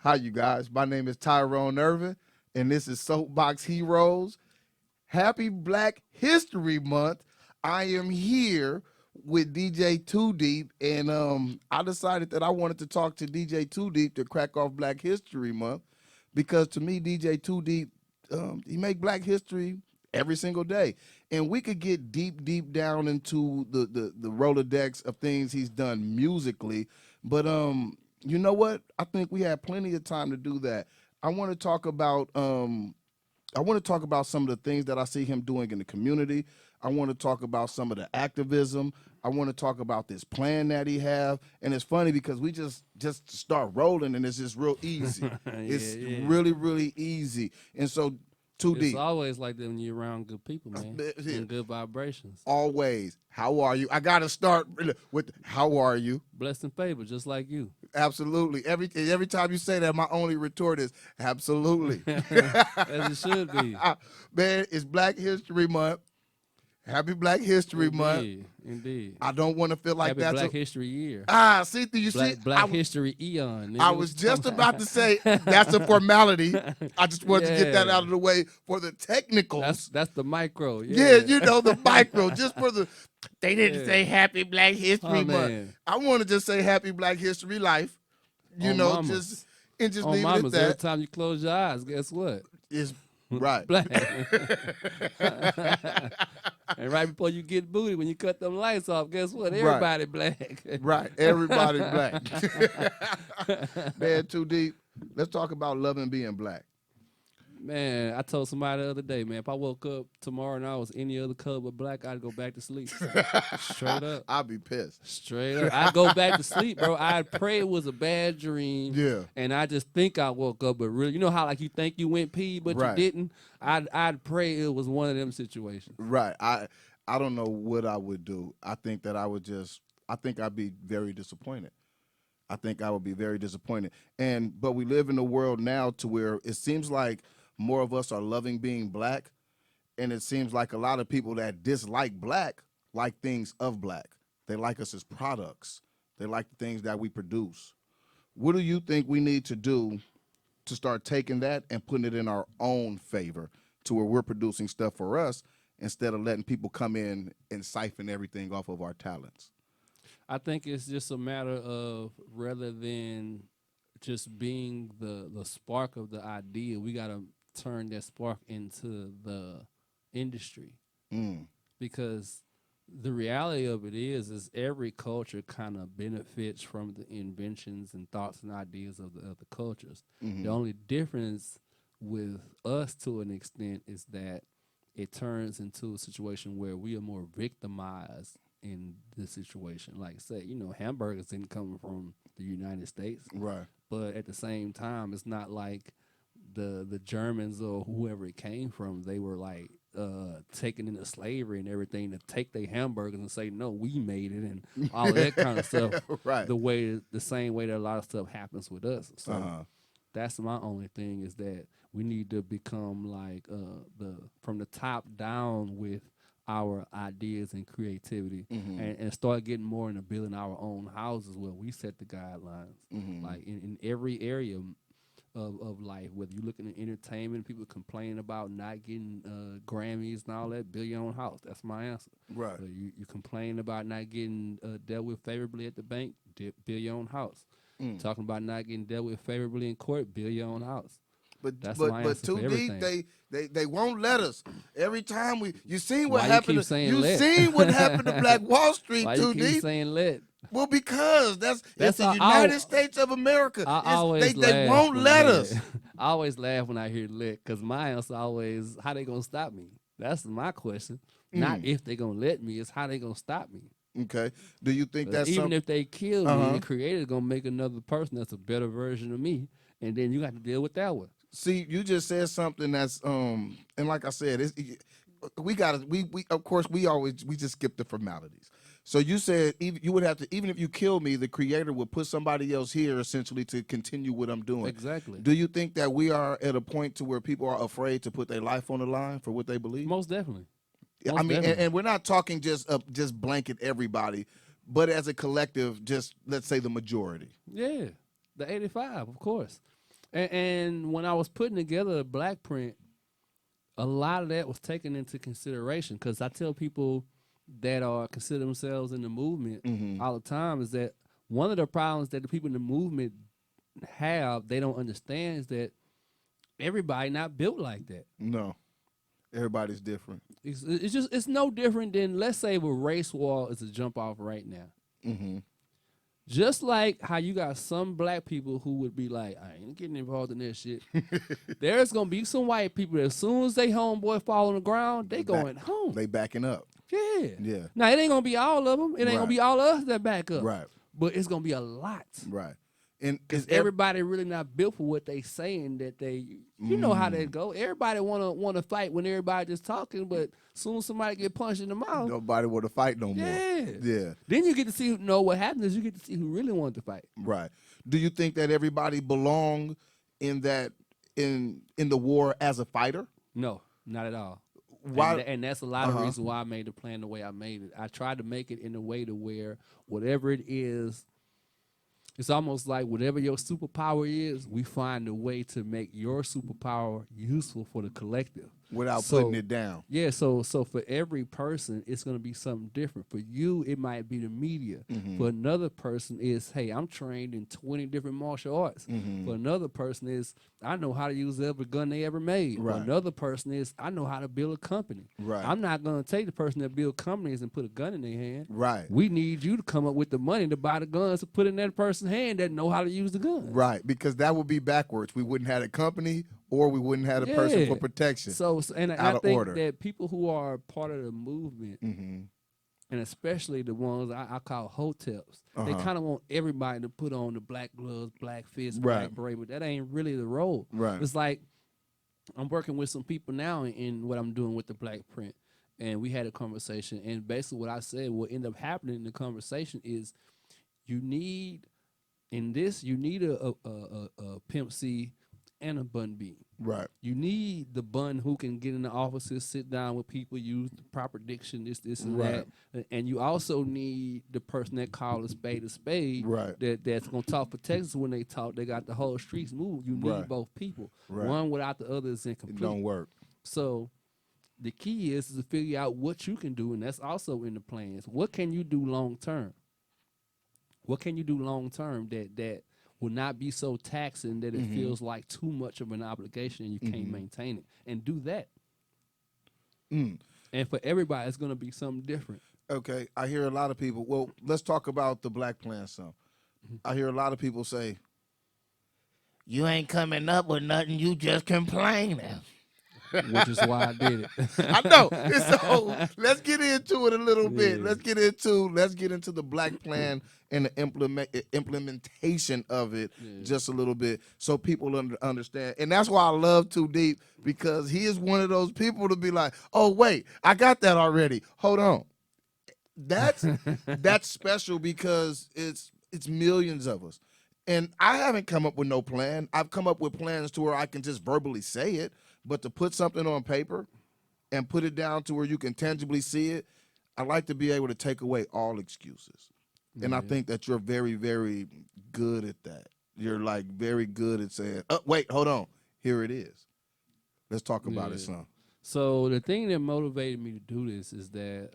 Hi, you guys. My name is Tyrone Irvin, and this is Soapbox Heroes. Happy Black History Month. I am here with DJ Too Deep, and I decided that I wanted to talk to DJ Too Deep to crack off Black History Month because to me, DJ Too Deep, he make Black history every single day, and we could get deep down into the Rolodex of things he's done musically, but you know what? I think we have plenty of time to do that. I want to talk about some of the things that I see him doing in the community. I want to talk about some of the activism. I want to talk about this plan that he have. And it's funny because we just start rolling and it's just real easy. It's Yeah. really easy. And so Too It's Deep. always like that when you're around good people, man, and good vibrations. Always. How are you? I got to start with how are you? Blessed and favored, just like you. Absolutely. Every time you say that, my only retort is absolutely. As it should be. Man, it's Black History Month. Happy Black History Month. Indeed. I don't want to feel like Happy that's Black History Year. see, do you see? Black History Eon. Nigga. I was just about to say that's a formality. I just wanted to get that out of the way for the technicals. That's the micro. Yeah, you know, the micro, just for the. They didn't Yeah. say Happy Black History Month. Man. I want to just say Happy Black History Life. You On know, mamas. just On leave it at mamas, every that. time you close your eyes, guess what? It's right. Black. And right before you get booty, when you cut them lights off, guess what? Everybody black. Right. Everybody black. Man, Too Deep. Let's talk about loving being black. Man, I told somebody the other day, man, if I woke up tomorrow and I was any other color but black, I'd go back to sleep. Straight up. I'll be pissed. Straight up. I'd go back to sleep, bro. I'd pray it was a bad dream. Yeah. And I just think I woke up, but really, you know how like you think you went pee, but Right. you didn't? I'd pray it was one of them situations. Right. I don't know what I would do. I think that I think I'd be very disappointed. I think I would be very disappointed. But we live in a world now to where it seems like more of us are loving being black, and it seems like a lot of people that dislike black like things of black. They like us as products. They like the things that we produce. What do you think we need to do to start taking that and putting it in our own favor to where we're producing stuff for us instead of letting people come in and siphon everything off of our talents? I think it's just a matter of rather than just being the spark of the idea, we got to turn that spark into the industry. Because the reality of it is every culture kind of benefits from the inventions and thoughts and ideas of the other cultures. The only difference with us to an extent is that it turns into a situation where we are more victimized in this situation. Like say, you know, hamburgers didn't come from the United States. Right. But at the same time, it's not like the Germans or whoever it came from, they were like taken into slavery and everything to take their hamburgers and say, no, we made it and all that kind of stuff. Right. The same way that a lot of stuff happens with us. So that's my only thing is that we need to become like from the top down with our ideas and creativity and start getting more into building our own houses where we set the guidelines. Like in every area of life, whether you're looking at entertainment, people complain about not getting Grammys and all that, build your own house. That's my answer. Right. You complain about not getting dealt with favorably at the bank, build your own house. Talking about not getting dealt with favorably in court, build your own house. But That's my answer Too for Deep, everything. they won't let us. Every time you seen what Why you happened. keep saying You let? seen what happened to Black Wall Street. Why Too you keep Deep. saying let? Well, because it's the all- United States of America. I always They laugh won't when let I hear us. it. I always laugh when I hear lit because my answer always, how they gonna stop me? That's my question. Not if they gonna let me, it's how they gonna stop me. Okay. Do you think that's Even something? if they kill me, the creator's gonna make another person that's a better version of me, and then you got to deal with that one. See, you just said something that's and like I said, we of course we just skip the formalities. So you said you would have to, even if you kill me, the creator would put somebody else here essentially to continue what I'm doing. Exactly. Do you think that we are at a point to where people are afraid to put their life on the line for what they believe? Most definitely. I mean, definitely. and we're not talking just blanket everybody, but as a collective, just let's say the majority. Yeah, the 85, of course. And when I was putting together the black print, a lot of that was taken into consideration because I tell people that are consider themselves in the movement Mm-hmm. all the time is that one of the problems that the people in the movement have they don't understand is that everybody not built like that. No, everybody's different. It's just it's no different than let's say if a race war is a jump off right now. Mm-hmm. Just like how you got some black people who would be like, I ain't getting involved in that shit. There's gonna be some white people that as soon as they homeboy fall on the ground, they going home. They backing up. Yeah. Yeah. Now it ain't gonna be all of them. It ain't gonna Right. be all of us that back up. Right. But it's gonna be a lot. Right. And Because everybody really not built for what they saying that they you know how that go. Everybody wanna fight when everybody just talking, but soon as somebody get punched in the mouth. nobody want to fight no more. Yeah. Yeah. Then you get to see what happens is you get to see who really wanted to fight. Right. Do you think that everybody belong in that in the war as a fighter? No, not at all. Why? And that's a lot of reasons why I made the plan the way I made it. I tried to make it in a way to where whatever it is, it's almost like whatever your superpower is, we find a way to make your superpower useful for the collective. Without So- putting it down. Yeah, so for every person, it's going to be something different. For you, it might be the media. Mm-hmm. For another person, is hey, I'm trained in 20 different martial arts. Mm-hmm. For another person, is I know how to use every gun they ever made. Right. For another person, is I know how to build a company. Right. I'm not going to take the person that build companies and put a gun in their hand. Right. We need you to come up with the money to buy the guns to put in that person's hand that know how to use the gun. Right. Because that would be backwards. We wouldn't have a company or we wouldn't have a person for protection. So and out I of think order. that people who are part of the movement, Mm-hmm. and especially the ones I call hoteps, they kind of want everybody to put on the black gloves, black fist, Right. black beret, but that ain't really the role. Right. It's like I'm working with some people now in what I'm doing with the black print, and we had a conversation, and basically what I said, what ended up happening in the conversation is you need a Pimp C and a Bun B. Right. You need the bun who can get in the offices, sit down with people, use the proper diction, this, and Right. that. And you also need the person that calls a spade. Right. That's gonna talk for Texas when they talk. They got the whole streets moved. You need Right. both people. Right. One without the other is It incomplete. don't work. So the key is to figure out what you can do, and that's also in the plans. What can you do long term? What can you do long term that will not be so taxing that it feels like too much of an obligation and you can't maintain it? And do that. Mm. And for everybody, it's going to be something different. Okay. I hear a lot of people. Well, let's talk about the black plan some. I hear a lot of people say, "You ain't coming up with nothing. You just complaining." Which is why I did it. I know. And so let's get into it a little bit. Yeah. Let's get into the black plan and the implementation of it just a little bit so people understand. And that's why I love Too Deep, because he is one of those people to be like, "Oh wait, I got that already. Hold on." That's special because it's millions of us. And I haven't come up with no plan. I've come up with plans to where I can just verbally say it, but to put something on paper and put it down to where you can tangibly see it, I like to be able to take away all excuses. And I think that you're very, very good at that. You're like very good at saying, "Oh, wait, hold on. Here it is. Let's talk about it, son." So the thing that motivated me to do this is that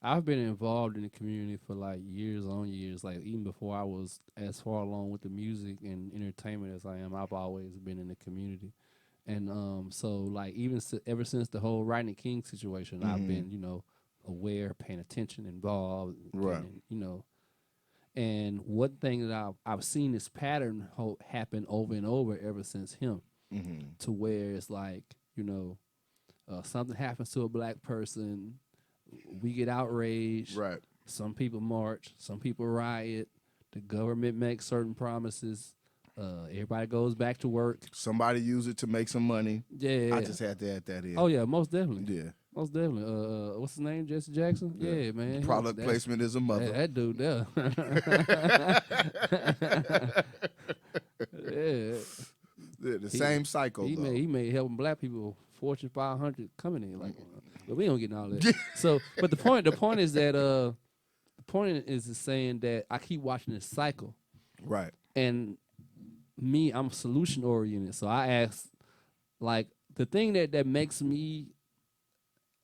I've been involved in the community for like years on years. Like even before I was as far along with the music and entertainment as I am, I've always been in the community. And so like even ever since the whole Rodney King situation, I've been, aware, paying attention, involved, Right. and, and one thing that I've seen this pattern happen over and over ever since him, to where it's like, something happens to a black person, we get outraged, Right. some people march, some people riot, the government makes certain promises, everybody goes back to work. Somebody use it to make some money. Yeah. I just had to add that in. Oh yeah, most definitely. Yeah. Most definitely. What's his name? Jesse Jackson? Yeah, man. Product placement is a mother. That dude there. Yeah. The same cycle, though. He made helping black people Fortune 500 coming in like, but we don't get all that. So, but the point is that the point is saying that I keep watching this cycle, Right. and me, I'm solution oriented. So I ask, like, the thing that makes me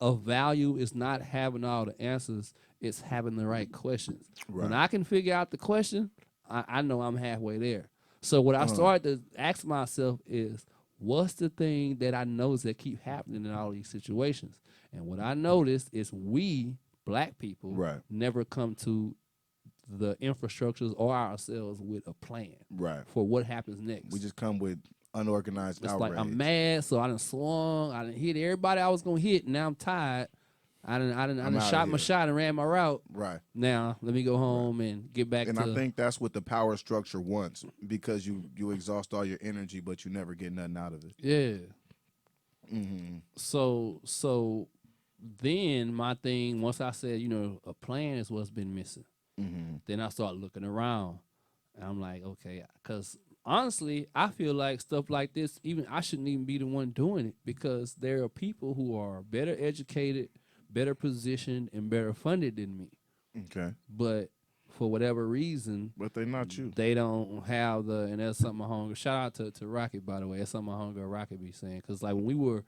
of value is not having all the answers, it's having the right questions. When Right. I can figure out the question, I know I'm halfway there. So what I Uh, started to ask myself is, what's the thing that I notice that keep happening in all these situations? And what I noticed is we, black people, right. never come to the infrastructures or ourselves with a plan Right. for what happens We next. just come with unorganized It's like I'm outrage. mad, so I done swung, I done hit everybody I was gonna hit. Now I'm tired. I I'm done out of shot my here. shot and ran my route. Right. Now let me go Right. home and get back And I to think that's what the power structure wants because you exhaust all your energy, but you never get nothing out of it. yeah. Mm-hmm. So then my thing, once I said, a plan is what's been missing. Mm-hmm. Then I start looking around, and I'm like, okay, because honestly, I feel like stuff like this, even I shouldn't even be the one doing it because there are people who are better educated, better positioned, and better funded than me. Okay. But for whatever reason, But they're not you. they don't have and that's something my hunger. Shout out to Rocket, by the way. That's something my hunger Rocket be saying. Because like when we were,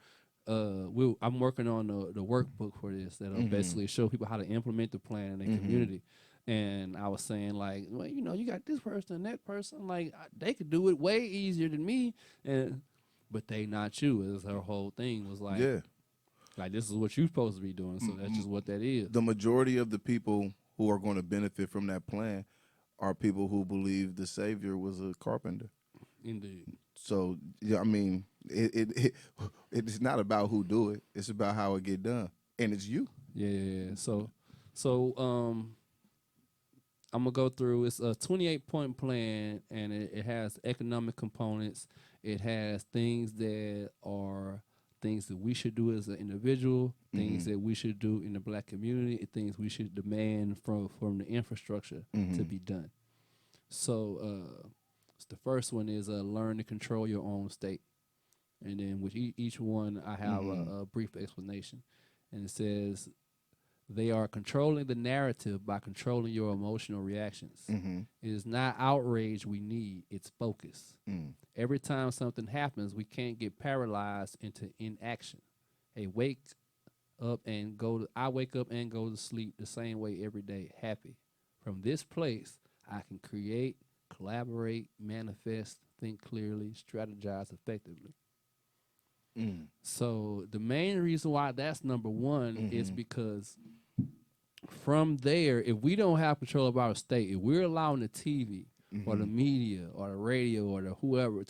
I'm working on the workbook for this that'll Mm-hmm. basically show people how to implement the plan in their Mm-hmm. community. And I was saying like, well, you got this person and that person, like they could do it way easier than me, and but they not you. Is her whole thing was Yeah. like this is what you're supposed to be doing. So that's just what that is. The majority of the people who are going to benefit from that plan are people who believe the Savior was a carpenter. Indeed. So yeah, I mean, it's not about who do it; it's about how it get done, and it's you. Yeah, yeah, yeah. So I'm gonna go through. It's a 28-point plan, and it has economic components. It has things that are things that we should do as an individual, things Mm-hmm. that we should do in the black community, and things we should demand from the infrastructure to Mm-hmm. be done. So, the first one is learn to control your own state, and then with each one, I have Mm-hmm. a brief explanation, and it says they are controlling the narrative by controlling your emotional reactions. Mm-hmm. It is not outrage we need, it's focus. Mm. Every time something happens, we can't get paralyzed into inaction. Hey, I wake up and go to sleep the same way every day, happy. From this place, I can create, collaborate, manifest, think clearly, strategize effectively. Mm. So the main reason why that's number one is Mm-hmm. because from there, if we don't have control of our state, if we're allowing the TV or the Mm-hmm. media or the radio or the whoever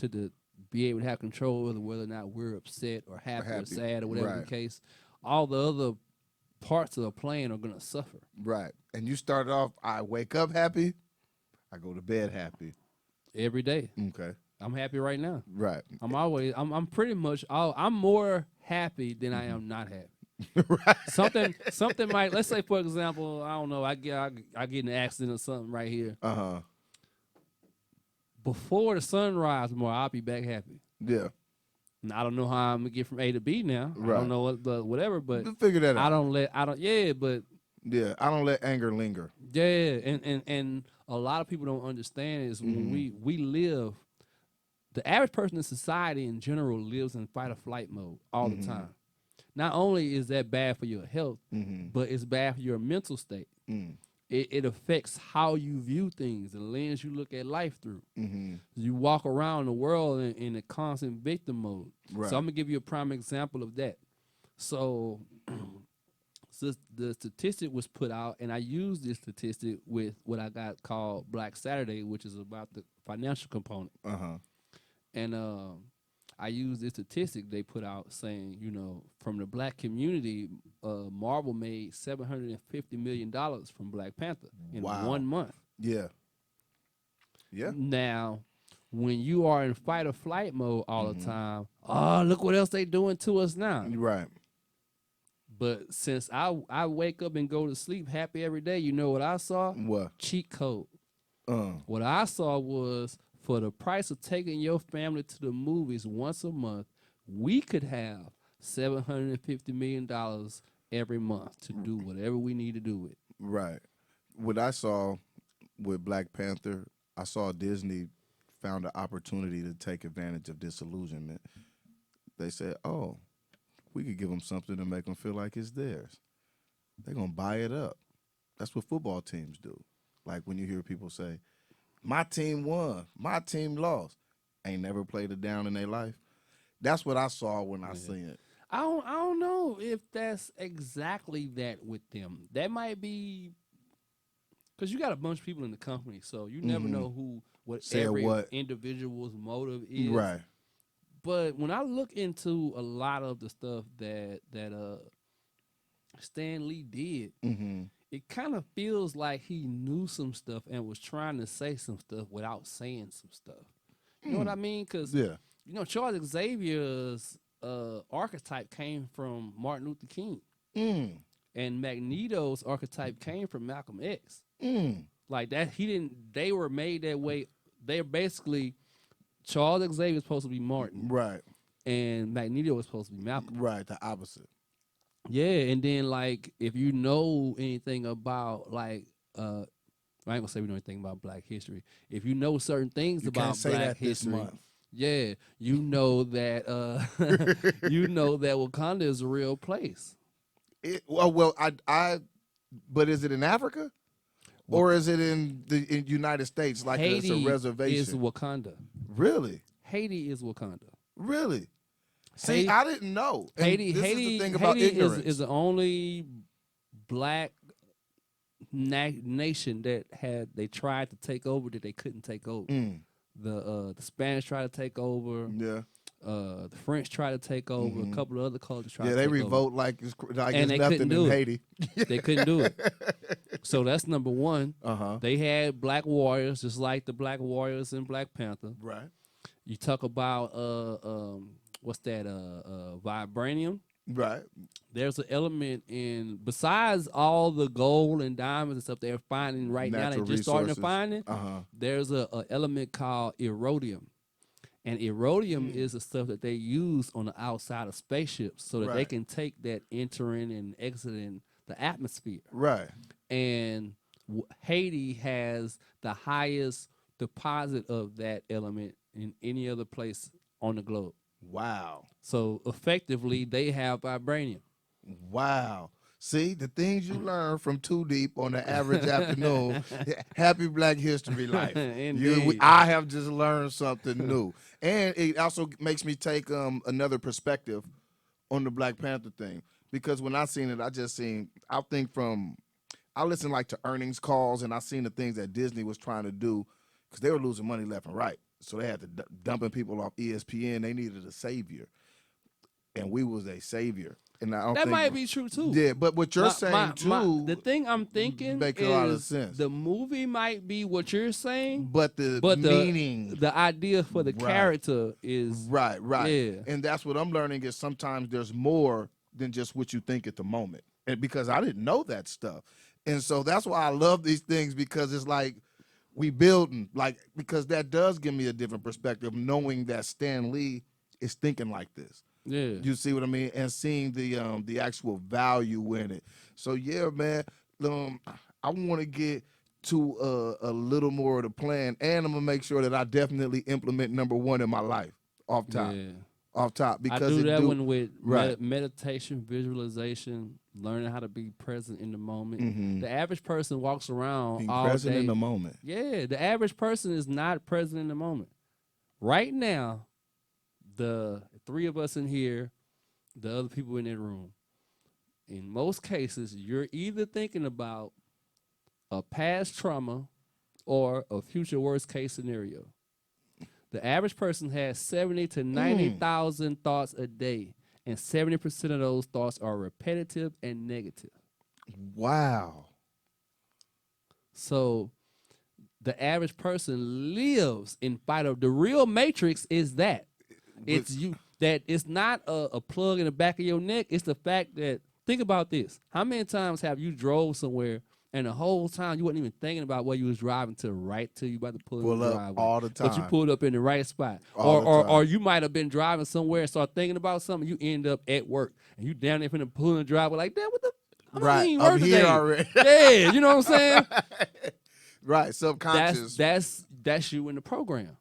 be able to have control over whether or not we're upset or happy or Happy, sad or whatever the right, case, all the other parts of the plan are gonna suffer right. And you started off. I wake up happy. I go to bed happy. every day. Okay. I'm happy right now. Right. I'm pretty much I'm more happy than I Mm-hmm. am not happy. right. Something might, let's say for example, I don't know, I get in an accident or something right here. Uh huh. Before the sunrise tomorrow, I'll be back happy. Yeah. And I don't know how I'm gonna get from A to B now. I don't Right. know but whatever. But We'll figure that out. yeah, but Yeah. I don't let anger linger. yeah, and a lot of people don't understand is when Mm-hmm. we live, the average person in society in general lives in fight or flight mode all the Mm-hmm. time. Not only is that bad for your health, Mm-hmm. but it's bad for your mental state. Mm. It affects how you view things, the lens you look at life through. Mm-hmm. You walk around the world in a constant victim mode. So Right. I'm gonna give you a prime example of that. So, the statistic was put out, and I used this statistic with what I got called Black Saturday, which is about the financial component. Uh huh. And I used this statistic they put out saying, from the black community, Marvel made $750 million from Black Panther in Wow. 1 month. Yeah. Yeah. Now, when you are in fight or flight mode all the Mm-hmm. time, oh, look what else they doing to us now. Right. But since I wake up and go to sleep happy every day, you know what I saw? What? Cheat code. Uh. What I saw was for the price of taking your family to the movies once a month, we could have $750 million every month to do whatever we need to do with. Right. What I saw with Black Panther, I saw Disney found an opportunity to take advantage of disillusionment. They said, "Oh, we could give them something to make them feel like it's theirs. They're gonna buy it up." That's what football teams do. Like when you hear people say, "My team won, my team lost," ain't never played it down in their life. That's what I saw when I Yeah. seen it. I don't know if that's exactly that with them. That might be because you got a bunch of people in the company, so you never Mm-hmm. know what Said every what? individual's motive is. Right. But when I look into a lot of the stuff that Stan Lee did, Mm-hmm. it kind of feels like he knew some stuff and was trying to say some stuff without saying some stuff. You know what I mean? Because Yeah. Charles Xavier's archetype came from Martin Luther King, Mm. and Magneto's archetype came from Malcolm X. Mm. Like that, he didn't. They were made that way. They're basically Charles Xavier was supposed to be Martin, Right. and Magneto was supposed to be Malcolm. Right. The opposite. Yeah, and then like if you know anything about like I ain't gonna say we know anything about Black history. If you know certain things You can't about say Black that this history, month. yeah, you know that you know that Wakanda is a real place. But is it in Africa or is it in the United States? Like it's a Haiti is reservation. Wakanda. Really, Haiti is Wakanda. really. See, Haiti, I didn't know. And Haiti, this is Haiti, the thing about Haiti ignorance. is the only black nation that they tried to take over that they couldn't take over. Mm. The Spanish tried to take over. Yeah. The French tried to take over. A couple of other cultures tried Yeah, to they take revolt over. like And it's they nothing couldn't in do it. Haiti. They couldn't do it. So that's number one. Uh-huh. They had black warriors, just like the black warriors in Black Panther. Right. You talk about what's that? Vibranium. Right. There's an element in besides all the gold and diamonds and stuff they're finding right now. They're Natural just starting to resources. find it. Uh-huh. There's a element called erodium. And erodium is the stuff that they use on the outside of spaceships so that they Right. can take that entering and exiting the atmosphere. Right. And Haiti has the highest deposit of that element in any other place on the globe. Wow. So effectively, they have vibranium. Wow. See, the things you learn from Too Deep on the average afternoon. Happy Black History Life. Indeed. I have just learned something new. And it also makes me take another perspective on the Black Panther thing. Because when I seen it, I listened like to earnings calls and I seen the things that Disney was trying to do because they were losing money left and right. So they had to dumping people off ESPN. They needed a savior. And we was a savior. And I don't That think might be true too. Yeah, but what you're saying too the thing I'm thinking make is a lot of sense. the movie might be what you're saying, but the but meaning the idea for the Right. character is right. Yeah. And that's what I'm learning is sometimes there's more than just what you think at the moment. And because I didn't know that stuff. And so that's why I love these things because it's like we building because that does give me a different perspective knowing that Stan Lee is thinking like this. Yeah. You see what I mean? And seeing the actual value in it. So yeah, man, I want to get to a little more of the plan, and I'm gonna make sure that I definitely implement number one in my life off top. Yeah. Off top I because do it that do one with right. meditation, visualization, learning how to be present in the moment. Mhm. The average person walks around being all present day. in the moment. Yeah, the average person is not present in the moment. Right now, the three of us in here, the other people in that room, in most cases, you're either thinking about a past trauma or a future worst case scenario. The average person has 70 to 90,000 thoughts a day, and 70% of those thoughts are repetitive and negative. Wow. So the average person lives in fight of the real matrix is that. It's you that it's not a plug in the back of your neck. It's the fact that think about this. How many times have you drove somewhere and the whole time you wasn't even thinking about where you was driving to right till you about to pull in the up driveway. all the But you time. pulled up in the right spot. All the time. Or you might have been driving somewhere and start thinking about something, you end up at work and you down there finna pull in the driveway like that. What the Right. I'm here already. Yeah, you know what I'm saying? Right. Subconscious. That's that's you in the program.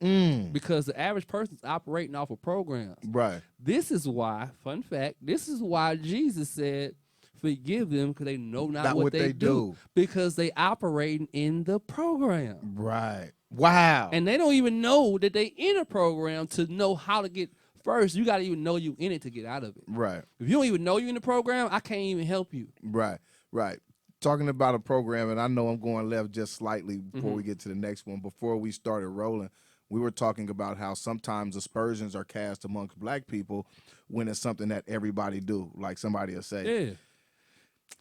Because the average person's operating off of programs. Right. This is why, fun fact, this is why Jesus said, forgive them because they know not what they do. Because they operating in the program. Right. Wow. And they don't even know that they in a program to know how to get first. You got to even know you in it to get out of it. Right. If you don't even know you in the program, I can't even help you. Right. Right. Talking about a program, and I know I'm going left just slightly before we get to the next one. Before we started rolling, we were talking about how sometimes aspersions are cast amongst black people when it's something that everybody do. Like somebody will say, Yeah.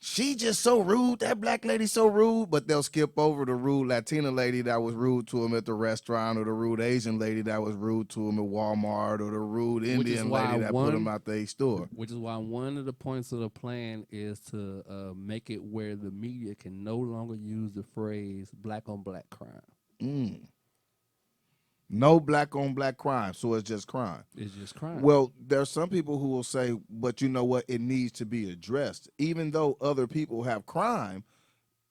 she just so rude. That black lady so rude, but they'll skip over the rude Latina lady that was rude to him at the restaurant, or the rude Asian lady that was rude to him at Walmart, or the rude Indian lady that put him out their store. Which is why one of the points of the plan is to make it where the media can no longer use the phrase black on black crime. No black on black crime, so it's just crime. It's just crime. Well, there's some people who will say, but you know what? It needs to be addressed. Even though other people have crime,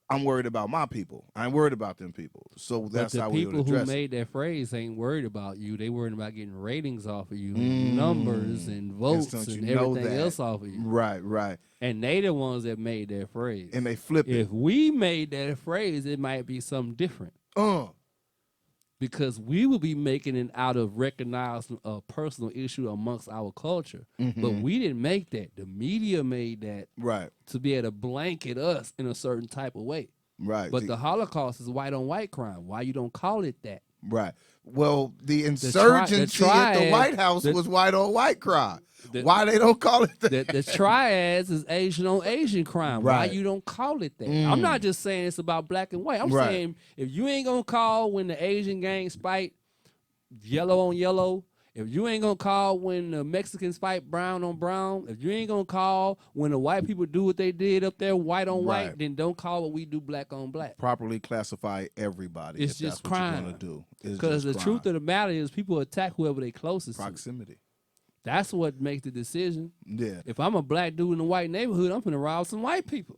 I'm worried about my people. I ain't worried about them people. So that's how we would address it. The people who made that phrase ain't worried about you. They worried about getting ratings off of you, numbers and votes and everything else off of you. Right, right. And they the ones that made that phrase. And they flip it. If we made that phrase, it might be something different. Because we will be making it out of recognizing a personal issue amongst our culture. But we didn't make that. The media made that to be able to blanket us in a certain type of way. Right. But the Holocaust is white on white crime. Why you don't call it that? Right. Well, the insurgency at the White House was white on white crime. Why they don't call it that? The triads is Asian on Asian crime. Why you don't call it that? I'm not just saying it's about black and white. I'm saying if you ain't gonna call when the Asian gangs fight yellow on yellow, if you ain't gonna call when the Mexicans fight brown on brown, if you ain't gonna call when the white people do what they did up there white on white, then don't call what we do black on black. Properly classify everybody. It's just crime. What you're gonna do. Because the truth of the matter is people attack whoever they closest proximity. To. That's what makes the decision. Yeah. If I'm a black dude in a white neighborhood, I'm finna rob some white people.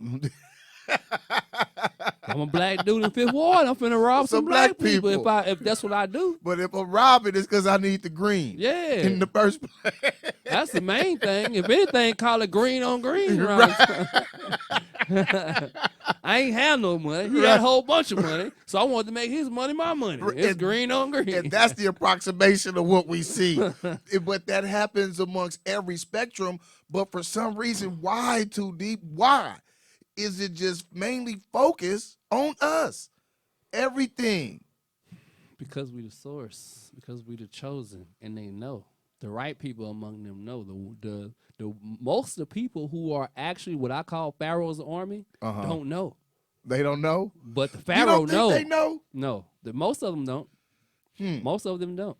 I'm a black dude in Fifth Ward, I'm finna rob some black people if that's what I do. But if I'm robbing, it's because I need the green. Yeah. In the first place. That's the main thing. If anything, call it green on green. I ain't have no money. He had a whole bunch of money. So I wanted to make his money my money. It's green on green. And that's the approximation of what we see. But that happens amongst every spectrum. But for some reason, why too deep? Why? Is it just mainly focused on us? Everything. Because we the source. Because we the chosen. And they know. The right people among them know. The most of the people who are actually what I call Pharaoh's army don't know. They don't know? But the Pharaoh know. They know? No. Most of them don't. Most of them don't.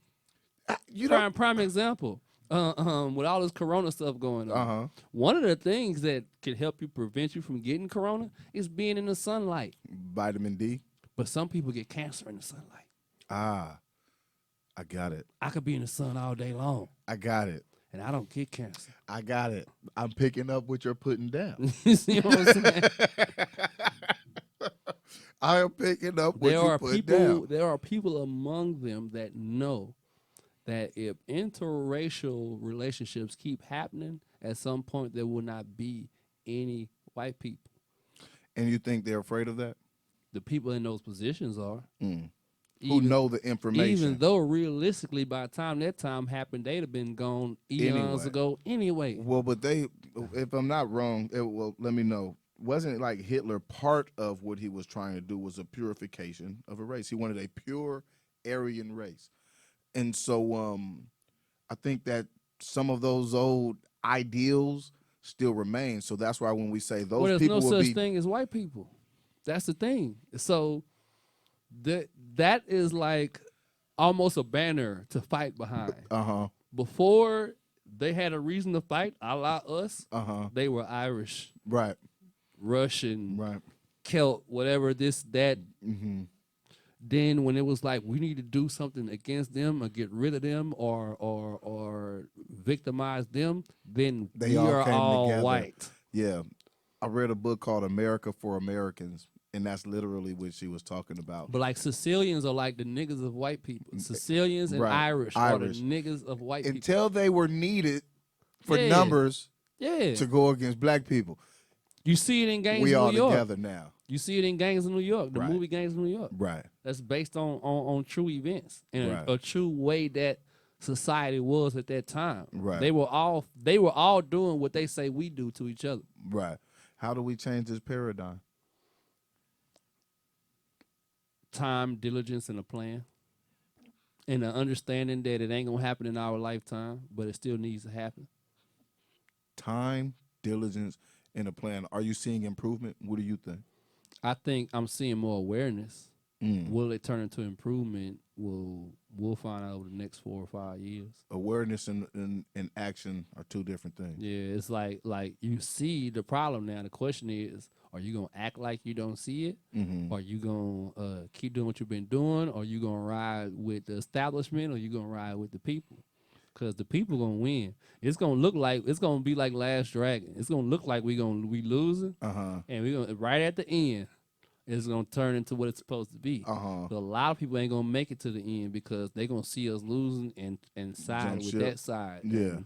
Prime example. With all this corona stuff going on, one of the things that can help you prevent you from getting corona is being in the sunlight. Vitamin D. But some people get cancer in the sunlight. I got it. I could be in the sun all day long. I got it. And I don't get cancer. I got it. I'm picking up what you're putting down. You see what I'm saying? I am picking up what you're putting down. There are people among them that know that if interracial relationships keep happening, at some point there will not be any white people. And you think they're afraid of that? The people in those positions are. Who know the information. Even though realistically by the time that time happened, they'd have been gone eons ago anyway. Well, but they, if I'm not wrong, well, let me know. Wasn't it like Hitler, part of what he was trying to do was a purification of a race? He wanted a pure Aryan race. And so I think that some of those old ideals still remain. So that's why when we say those people there's no such thing as white people. That's the thing. So that is like almost a banner to fight behind. Before they had a reason to fight, a la us, they were Irish. Right. Russian. Right. Celt, whatever, this, that. Then when it was like we need to do something against them or get rid of them or victimize them, then we are all white. Yeah. I read a book called America for Americans, And that's literally what she was talking about. But like Sicilians are like the niggas of white people. Sicilians and Right. Irish are the niggas of white people. Until they were needed for Yeah. numbers Yeah. to go against black people. You see it in gangs We in all New York. together now. You see it in Gangs in New York, the Right. movie Gangs in New York. Right. That's based on true events and Right. a true way that society was at that time. Right. They were all doing what they say we do to each other. Right. How do we change this paradigm? Time, diligence, and a plan. And an understanding that it ain't gonna happen in our lifetime, but it still needs to happen. Time, diligence, and a plan. Are you seeing improvement? What do you think? I think I'm seeing more awareness. Will it turn into improvement? We'll find out over the next 4 or 5 years. Awareness and action are two different things. Yeah, it's like you see the problem now. The question is, are you gonna act like you don't see it? Are you gonna keep doing what you've been doing? Or are you gonna ride with the establishment? Or you gonna ride with the people? Because the people gonna win. It's gonna be like Last Dragon. It's gonna look like we losing, and we gonna right at the end. It's gonna turn into what it's supposed to be. But a lot of people ain't gonna make it to the end because they gonna see us losing and side Jump with ship. that side. Yeah. And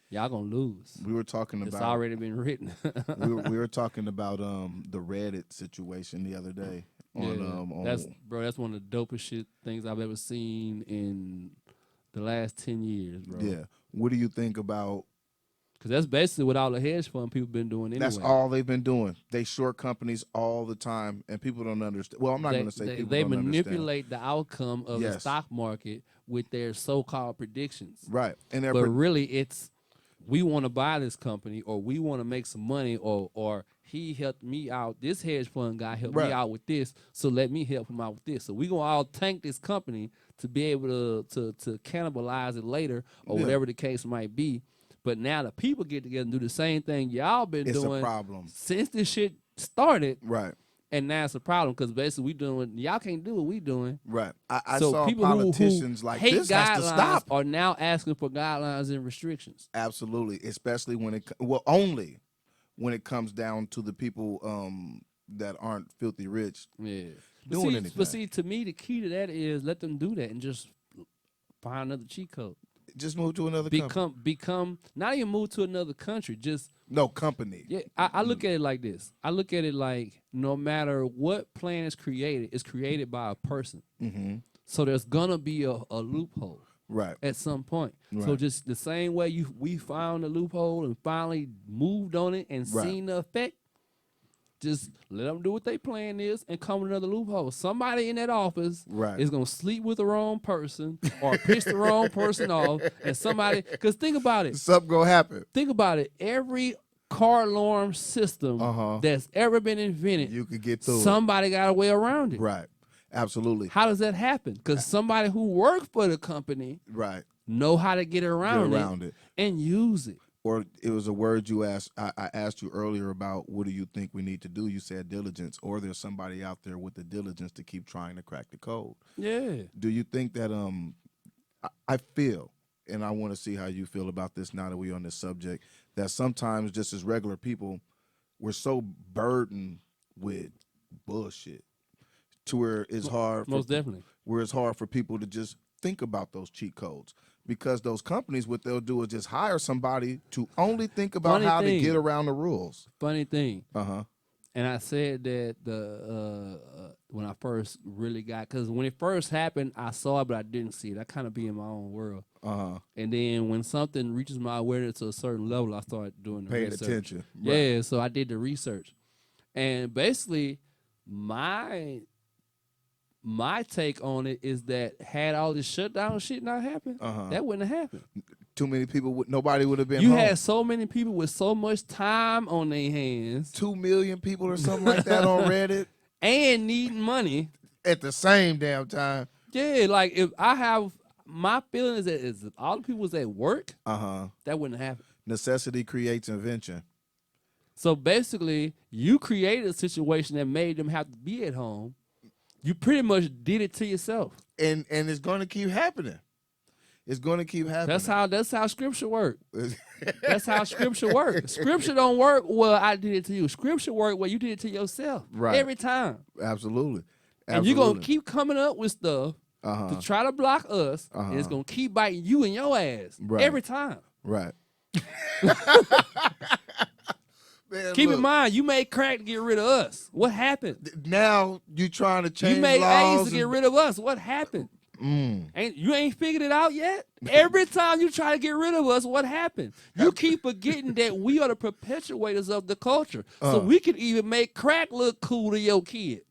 y'all gonna lose. We were talking It's about already been written. we were talking about the Reddit situation the other day. That's one of the dopest shit things I've ever seen in the last 10 years, bro. Yeah. What do you think about? Because that's basically what all the hedge fund people been doing anyway. That's all they've been doing. They short companies all the time, and people don't understand. Well, I'm not going to say people they don't understand. manipulate the outcome of the stock market with their so-called predictions. Right. And but really, it's we want to buy this company, or we want to make some money, or he helped me out. This hedge fund guy helped me out with this, so let me help him out with this. So we gonna all tank this company to be able to cannibalize it later, or whatever the case might be. But now the people get together and do the same thing y'all been doing. It's a problem. Since this shit started. Right. And now it's a problem because basically we doing, y'all can't do what we doing. Right. I so saw people politicians who like hate this guidelines has to stop. are now asking for guidelines and restrictions. Absolutely. Especially only when it comes down to the people that aren't filthy rich. Yeah. Doing anything. But see, to me, the key to that is let them do that and just find another cheat code. Just move to another country. Become not even move to another country. Just company. Yeah, I look at it like this. I look at it like no matter what plan is created, it's created by a person. So there's gonna be a loophole, right, at some point. Right. So just the same way we found a loophole and finally moved on it and seen the effect. Just let them do what their plan is and come with another loophole. Somebody in that office is going to sleep with the wrong person or piss the wrong person off. And somebody, because think about it. Something going to happen. Think about it. Every car alarm system that's ever been invented, you could get through somebody got a way around it. Right. Absolutely. How does that happen? Because somebody who worked for the company know how to get around it and use it. Or it was a word you asked. I asked you earlier about what do you think we need to do? You said diligence. Or there's somebody out there with the diligence to keep trying to crack the code. Yeah. Do you think that I feel, and I want to see how you feel about this now that we're on this subject, that sometimes just as regular people, we're so burdened with bullshit to where it's hard. Definitely. Where it's hard for people to just think about those cheat codes. Because those companies, what they'll do is just hire somebody to only think about how to get around the rules. Funny thing. And I said that when I first really got, because when it first happened, I saw it, but I didn't see it. I kind of be in my own world. And then when something reaches my awareness to a certain level, I start doing the research. Paying attention. Yeah, so I did the research. And basically, my take on it is that had all this shutdown shit not happened, that wouldn't have happened. Too many people, nobody would have been You home. had so many people with so much time on their hands. 2 million people or something like that on Reddit. And needing money. At the same damn time. Yeah, like if I have, my feeling is that if all the people was at work, that wouldn't happen. Necessity creates invention. So basically, you created a situation that made them have to be at home. You pretty much did it to yourself. And it's going to keep happening. It's going to keep happening. That's how scripture work. That's how scripture work. Scripture don't work well. I did it to you. Scripture work well. You did it to yourself. Right. Every time. Absolutely. And you're gonna keep coming up with stuff to try to block us, and it's gonna keep biting you in your ass every time. Right. Man, keep in mind, you made crack to get rid of us. What happened? Now you trying to change You made laws AIDS to get rid of us. What happened? Ain't figured it out yet? Every time you try to get rid of us, what happened? You keep forgetting that we are the perpetuators of the culture. So we can even make crack look cool to your kid.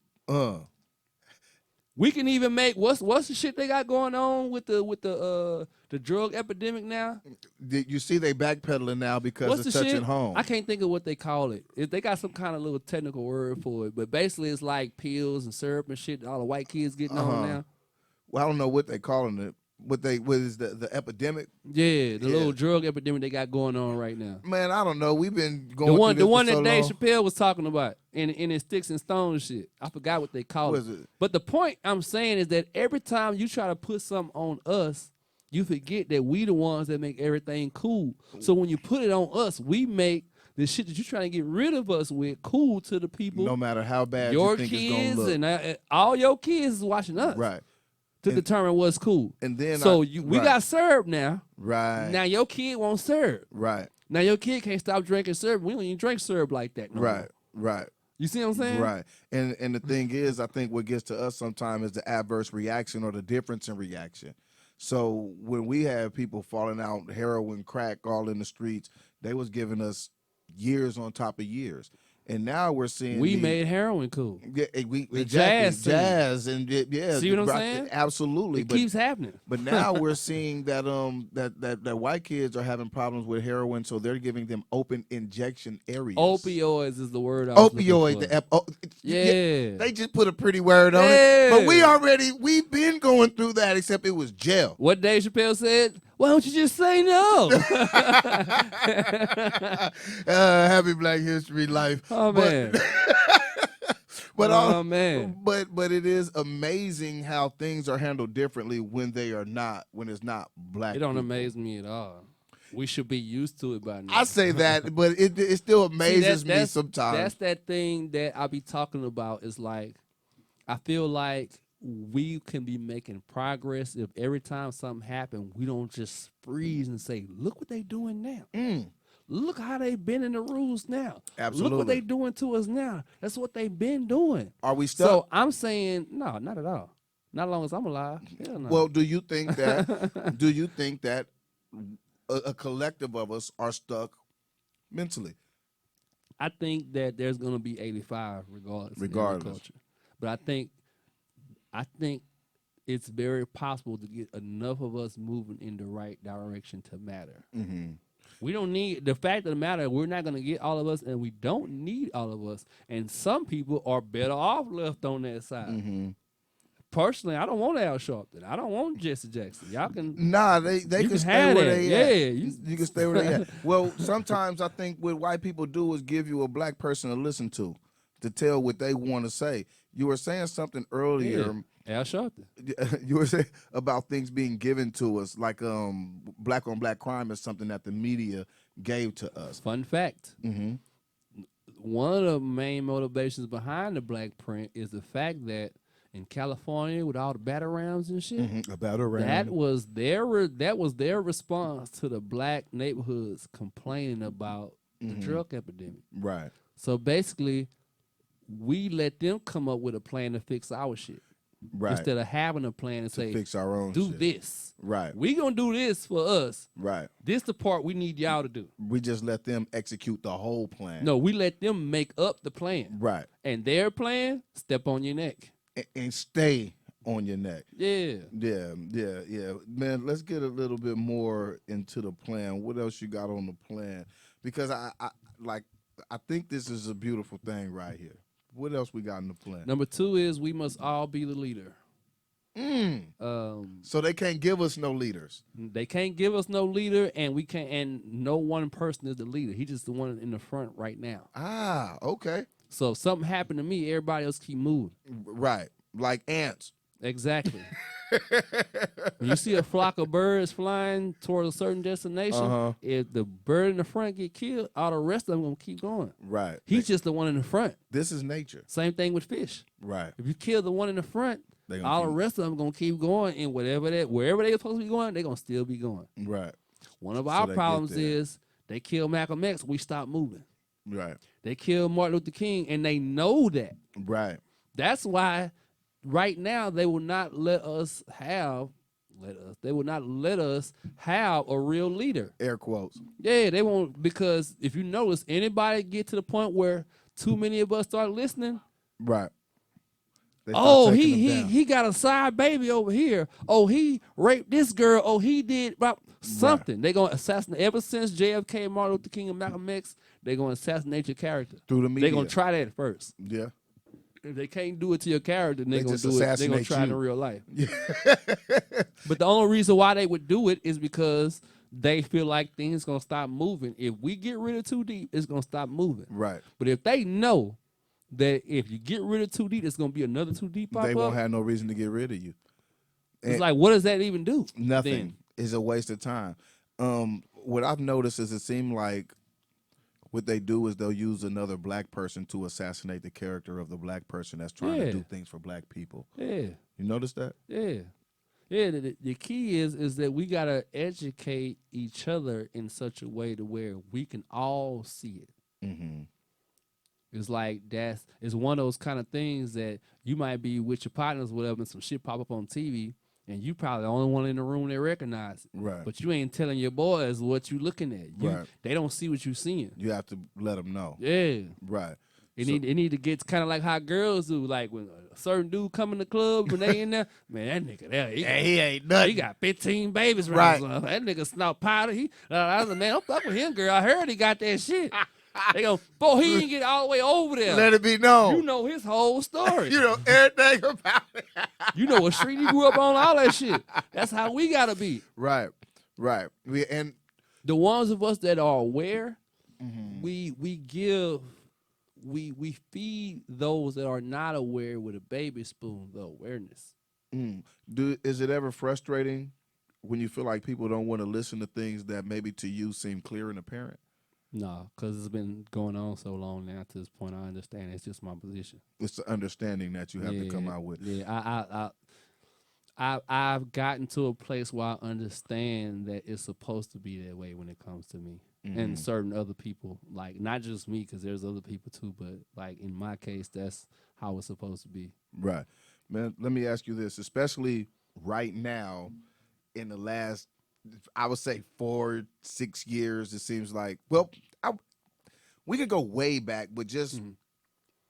We can even make what's the shit they got going on with the drug epidemic now? You see they backpedaling now because it's touching home. I can't think of what they call it. They got some kind of little technical word for it, but basically it's like pills and syrup and shit all the white kids getting on now. Well, I don't know what they calling it. What is the epidemic? Yeah, the little drug epidemic they got going on right now. Man, I don't know. We've been going through this the one for so that Dave long. Chappelle was talking about in his Sticks and Stones shit. I forgot what they call it. But the point I'm saying is that every time you try to put something on us, you forget that we the ones that make everything cool. So when you put it on us, we make the shit that you're trying to get rid of us with cool to the people. No matter how bad your you think it's gonna look. kids and all your kids is watching us. Right. To determine what's cool. And then we got syrup now. Right. Now your kid won't syrup. Right. Now your kid can't stop drinking syrup. We don't even drink syrup like that no more. Right. You see what I'm saying? Right. And the thing is, I think what gets to us sometimes is the adverse reaction or the difference in reaction. So when we have people falling out, heroin, crack, all in the streets, they was giving us years on top of years. And now we're seeing we made heroin cool. Yeah, exactly. Jazz and see what I'm saying? Absolutely. It keeps happening. But now we're seeing that that white kids are having problems with heroin, so they're giving them open injection areas. Opioids is the word. Opioid. Yeah. They just put a pretty word on it. But we've been going through that, except it was jail. What Dave Chappelle said? Why don't you just say no? Happy Black History Life. Oh man. But it is amazing how things are handled differently when it's not black. It don't people. amaze me at all. We should be used to it by now. I say that, but it still amazes me sometimes. That's that thing that I be talking about. Is like, I feel like we can be making progress if every time something happens, we don't just freeze and say, look what they doing now. Look how they bending the rules now. Absolutely. Look what they doing to us now. That's what they been doing. Are we stuck? So I'm saying, no, not at all. Not as long as I'm alive. Hell no. Well, do you think that a collective of us are stuck mentally? I think that there's going to be 85 regardless. Culture. But I think it's very possible to get enough of us moving in the right direction to matter. Mm-hmm. We don't need the fact of the matter. We're not going to get all of us, and we don't need all of us. And some people are better off left on that side. Mm-hmm. Personally, I don't want Al Sharpton. I don't want Jesse Jackson. Y'all can they can stay where they at. Yeah, you can stay where they at. Well, sometimes I think what white people do is give you a black person to listen to tell what they want to say. You were saying something earlier. Yeah. Al Sharpton. You were saying about things being given to us, like black on black crime is something that the media gave to us. Fun fact. Mm-hmm. One of the main motivations behind the black print is the fact that in California, with all the batarams and shit, that was their response to the black neighborhoods complaining about the drug epidemic. Right. So basically, we let them come up with a plan to fix our shit. Right. Instead of having a plan and say, fix our own do shit. this. Right. We gonna do this for us. Right. This the part we need y'all to do. We just let them execute the whole plan. No, we let them make up the plan. Right. And their plan, step on your neck. And stay on your neck. Yeah. Yeah. Man, let's get a little bit more into the plan. What else you got on the plan? Because I think this is a beautiful thing right here. What else we got in the plan? Number 2 is we must all be the leader. So they can't give us no leaders. They can't give us no leader, and we can't. And no one person is the leader. He's just the one in the front right now. Okay. So if something happened to me, everybody else keep moving. Right, like ants. Exactly. When you see a flock of birds flying towards a certain destination, Uh-huh. if the bird in the front get killed, all the rest of them gonna keep going. Right. He's just the one in the front. This is nature. Same thing with fish. Right. If you kill the one in the front, They gonna all the keep rest of them gonna keep going, and wherever they're supposed to be going, they're gonna still be going. right. One of So our they get problems there. is they kill Malcolm X, we stop moving. Right. They kill Martin Luther King, and they know that. Right. That's why right now they will not let us have they will not let us have a real leader. Air quotes. Yeah, they won't, because if you notice, anybody get to the point where too many of us start listening, Right. They start oh, taking he them he down. he got a side baby over here. Oh, he raped this girl. Oh, he did something. They gonna assassinate. Ever since JFK, Martin Luther King, and Malcolm X, they gonna assassinate your character. Through the media. They gonna try that first. Yeah. If they can't do it to your character, then they They gonna just do it. They gonna assassinate try it in you. real life. But the only reason why they would do it is because they feel like things gonna stop moving. If we get rid of Too Deep, it's gonna stop moving. Right. But if they know that if you get rid of Too Deep, it's gonna be another Too Deep pop They up. won't have no reason to get rid of you. It's like, what does that even do? Nothing. Then? Is a waste of time. What I've noticed is it seemed like what they do is they'll use another black person to assassinate the character of the black person that's trying to do things for black people. Yeah. You notice that? Yeah. Yeah, the key is that we gotta educate each other in such a way to where we can all see it. Mm-hmm. It's like it's one of those kind of things that you might be with your partners, whatever, and some shit pop up on TV, and you probably the only one in the room that recognize it. Right. But you ain't telling your boys what you looking at. Right. They don't see what you seeing. You have to let them know. Yeah. Right. It need to get kind of like how girls do. Like when a certain dude come in the club when they in there, man, that nigga there, he ain't nothing. he got 15 babies Right. right. That nigga snort powder. I was like, man, don't fuck with him, girl. I heard he got that shit. They go, boy, he didn't get all the way over there. Let it be known. You know his whole story. You know everything about it. You know what street he grew up on, all that shit. That's how we gotta be. Right. Right. And The ones of us that are aware, mm-hmm. we feed those that are not aware with a baby spoon the awareness. Is it ever frustrating when you feel like people don't want to listen to things that maybe to you seem clear and apparent? No, because it's been going on so long now. To this point, I understand. It's just my position. It's the understanding that you have to come out with. Yeah, I've gotten to a place where I understand that it's supposed to be that way when it comes to me and certain other people. Like not just me, because there's other people too. But like in my case, that's how it's supposed to be. Right, man. Let me ask you this, especially right now, in the last, I would say 4-6 years. It seems like, well, we could go way back, but just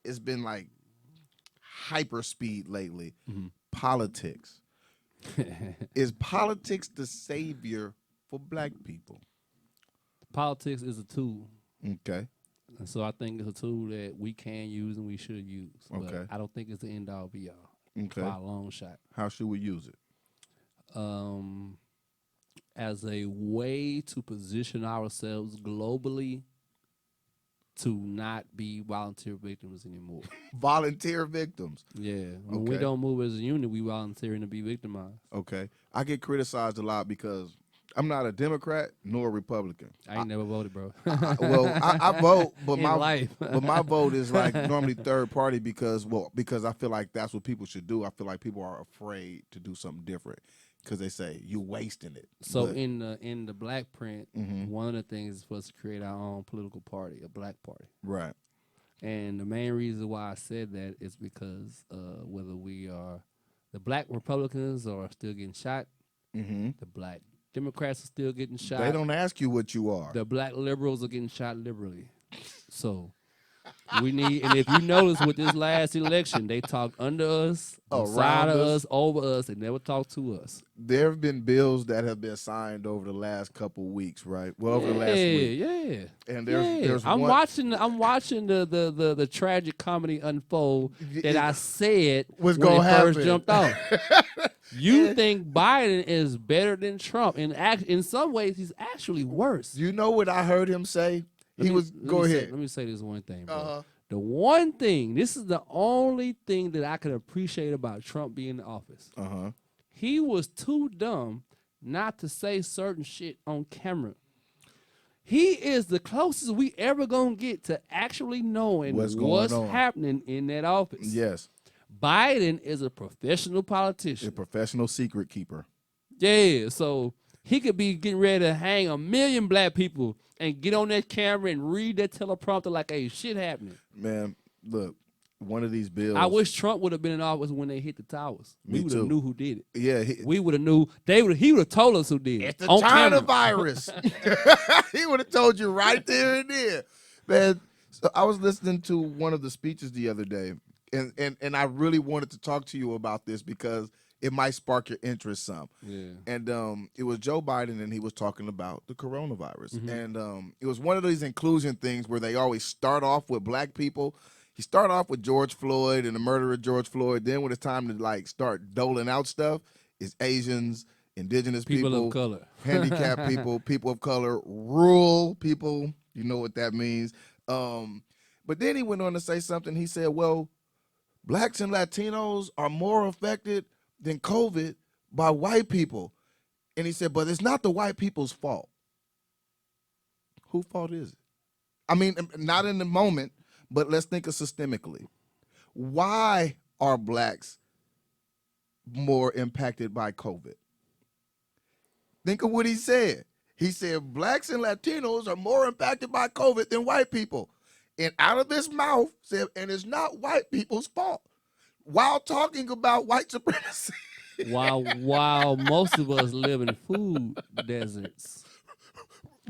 it's been like hyper speed lately. Politics. Is politics the savior for black people? Politics is a tool. Okay. And so I think it's a tool that we can use and we should use. But Okay. I don't think it's the end all be all. Okay. By a long shot. How should we use it? As a way to position ourselves globally to not be volunteer victims anymore. Volunteer victims. Yeah. When we Okay. don't move as a unit, we volunteering to be victimized. Okay. I get criticized a lot because I'm not a Democrat nor a Republican. I ain't never voted, bro. I vote, but In my life. but my vote is like normally third party because I feel like that's what people should do. I feel like people are afraid to do something different because they say you're wasting it. So But- in the black print, one of the things is for us to create our own political party, a black party. right. And the main reason why I said that is because whether we are the black Republicans are still getting shot, the black Democrats are still getting shot. They don't ask you what you are. The black liberals are getting shot liberally. So we need, and if you notice with this last election, they talked under us, side of us, over us. They never talked to us. There have been bills that have been signed over the last couple weeks, right? Well, over the last week. Yeah. And there's I'm one watching the tragic comedy unfold that I said was when gonna it first happen. jumped off. You think Biden is better than Trump? In some ways, he's actually worse. You know what I heard him say? Go ahead. Let me say this one thing, bro. The one thing, this is the only thing that I can appreciate about Trump being in the office. He was too dumb not to say certain shit on camera. He is the closest we ever gonna get to actually knowing What's going what's on? happening in that office. Yes. Biden is a professional A politician. professional secret keeper. Yeah, so he could be getting ready to hang 1,000,000 black people and get on that camera and read that teleprompter like, hey, shit happening. Man, look, one of these bills. I wish Trump would have been in office when they hit the towers. Me We would have too. knew who did it. Yeah, We would have knew. He would have told us who did it. it's the on China camera. virus. He would have told you right there and there. Man, so I was listening to one of the speeches the other day, and I really wanted to talk to you about this because it might spark your interest some. Yeah. And it was Joe Biden, and he was talking about the coronavirus. And it was one of these inclusion things where they always start off with black people. He started off with George Floyd and the murder of George Floyd. Then when it's time to like start doling out stuff, it's Asians, indigenous People of color. handicapped people, people of color, rural people. You know what that means. But then he went on to say something. He said, well, blacks and Latinos are more affected than COVID by white people. And he said, but it's not the white people's fault. Whose fault is it? I mean, not in the moment, but let's think of systemically. Why are blacks more impacted by COVID? Think of what he said. He said blacks and Latinos are more impacted by COVID than white people. And out of his mouth said, and it's not white people's fault. While talking about white supremacy. while most of us live in food deserts.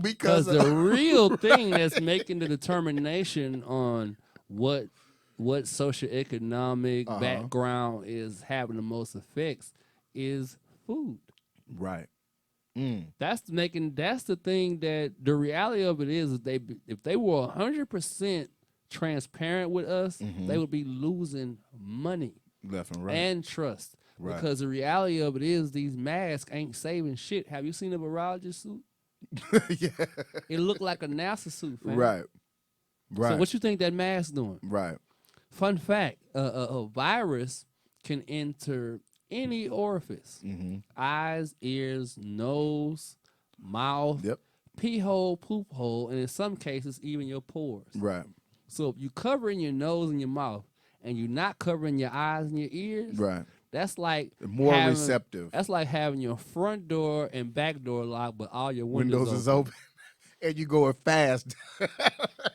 Because the real thing that's making the determination on what socioeconomic background is having the most effects is food. Right. That's the thing that the reality of it is if they were 100% transparent with us, they would be losing money left and right and trust. Right. Because the reality of it is these masks ain't saving shit. Have you seen a virologist suit? Yeah. It looked like a NASA suit, fam. Right. So what you think that mask doing? Right. Fun fact, a virus can enter any orifice. Eyes, ears, nose, mouth, pee hole, poop hole, and in some cases, even your pores. Right. So if you covering your nose and your mouth and you're not covering your eyes and your ears, right, that's like more receptive. That's like having your front door and back door locked, but all your windows is open. And you going fast.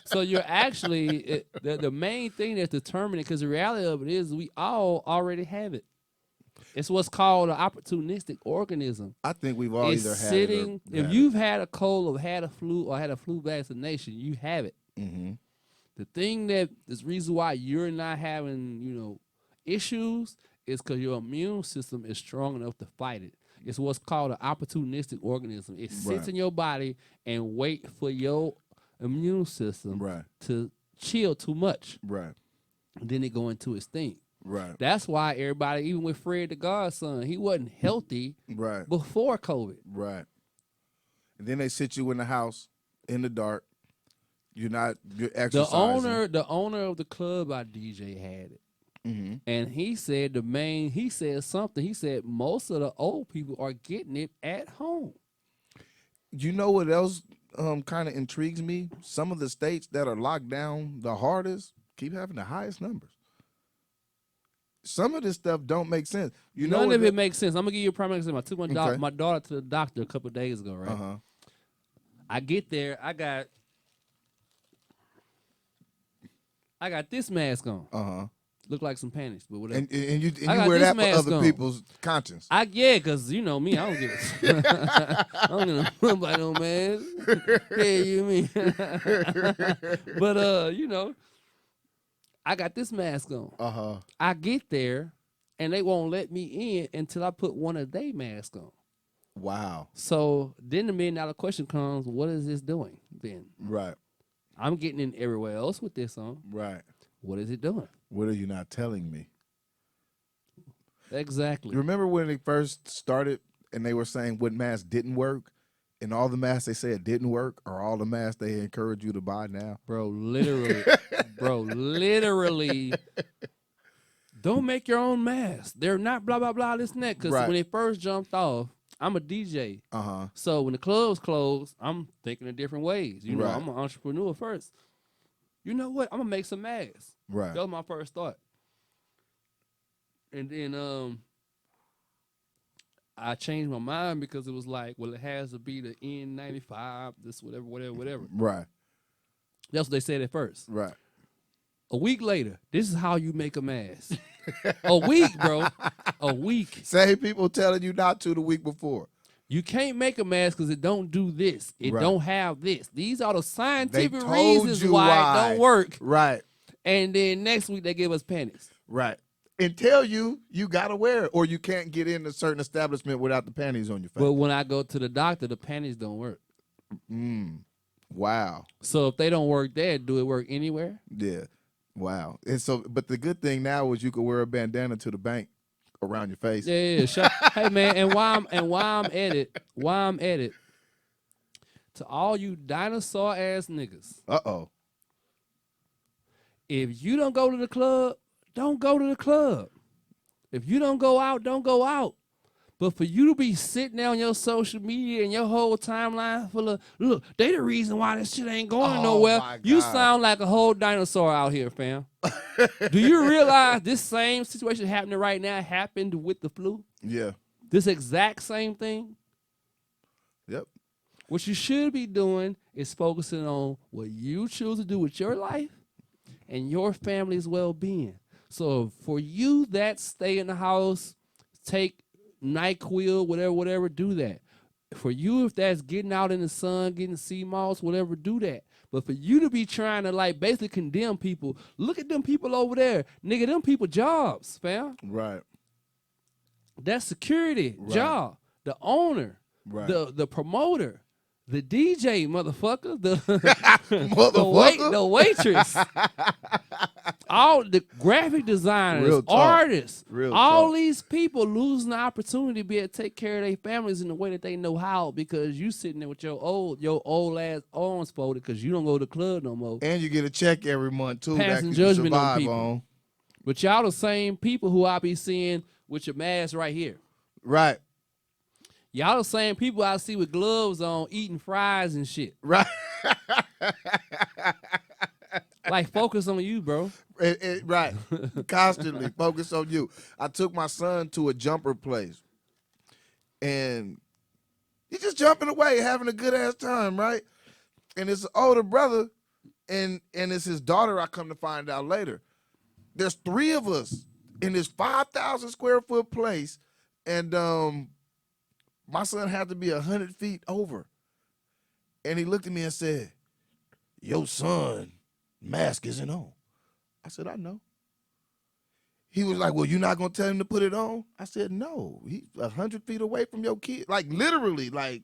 So you're actually, the main thing that's determining, because the reality of it is we all already have it. It's what's called an opportunistic organism. I think we've all either had it or if you've had a cold or had a flu or had a flu vaccination, you have it. The thing that is reason why you're not having, issues is because your immune system is strong enough to fight it. It's what's called an opportunistic organism. It sits in your body and wait for your immune system to chill too much. Right. And then it go into its thing. Right. That's why everybody, even with Fred the Godson, he wasn't healthy before COVID. Right. And then they sit you in the house in the dark. You're exercising. The owner of the club I DJ had it. And he said he said most of the old people are getting it at home. You know what else kind of intrigues me? Some of the states that are locked down the hardest keep having the highest numbers. Some of this stuff don't make sense. None of it makes sense. I'm gonna give you a prime example. I took my daughter to the doctor a couple of days ago, right? I get there, I got this mask on. Look like some panties, but whatever. And you wear that for other people's conscience. Because you know me, I don't give a I don't give a fuck about no man. Yeah, you mean. But I got this mask on. I get there and they won't let me in until I put one of their masks on. Wow. So then the $1 million question comes, what is this doing then? Right. I'm getting in everywhere else with this on. Right. What is it doing? What are you not telling me? Exactly. You remember when they first started and they were saying what mask didn't work? And all the masks they said didn't work are all the masks they encourage you to buy now? Bro, literally. Bro, literally, don't make your own mask. They're not blah, blah, blah, this and that. Because Right. when it first jumped off, I'm a DJ. Uh-huh. So when the clubs closed, I'm thinking of different ways. You know, Right. I'm an entrepreneur first. You know what? I'm going to make some masks. Right. That was my first thought. And then I changed my mind because it was like, well, it has to be the N95, this, whatever. Right. That's what they said at first. Right. A week later, this is how you make a mask. A week, bro. A week. Same people telling you not to the week before. You can't make a mask because it don't do this. It Right. don't have this. These are the They scientific told reasons you why why. it don't work. Right. And then next week they give us panties. Right. And tell you gotta wear it, or you can't get in a certain establishment without the panties on your face. But when I go to the doctor, the panties don't work. Wow. So if they don't work there, do it work anywhere? Yeah. Wow. And so, but the good thing now is you could wear a bandana to the bank around your face. Yeah. Hey man, and why I'm at it, to all you dinosaur ass niggas, Uh-oh. if you don't go to the club, don't go to the club. If you don't go out, don't go out. But for you to be sitting there on your social media and your whole timeline full of, look, they the reason why this shit ain't going Oh, nowhere. my You God. sound like a whole dinosaur out here, fam. Do you realize this same situation happening right now happened with the flu? Yeah. This exact same thing? Yep. What you should be doing is focusing on what you choose to do with your life and your family's well-being. So for you that stay in the house, take NyQuil, whatever, do that. For you, if that's getting out in the sun, getting sea moss, whatever, do that. But for you to be trying to like basically condemn people, look at them people over there. Nigga, them people jobs, fam. Right. That's security, Right. job. The owner, Right. the promoter, the DJ, motherfucker, the Motherfucker. the waitress, all the graphic designers, Real talk. artists, Real all talk. these people losing the opportunity to be able to take care of their families in the way that they know how because you sitting there with your old ass arms folded because you don't go to the club no more. And you get a check every month too Passing that you can judgment on survive people. on. But y'all the same people who I be seeing with your mask right here. Right. Y'all the same people I see with gloves on eating fries and shit. Right. Like, focus on you, bro. Right. Constantly focus on you. I took my son to a jumper place. And he's just jumping away, having a good ass time, right? And it's an older brother, and it's his daughter, I come to find out later. There's 3 of us in this 5,000 square foot place, and my son had to be 100 feet over. And he looked at me and said, "Your son mask isn't on." I said, "I know." He was like, "Well, you're not gonna tell him to put it on?" I said, "No, he's 100 feet away from your kid." Like literally, like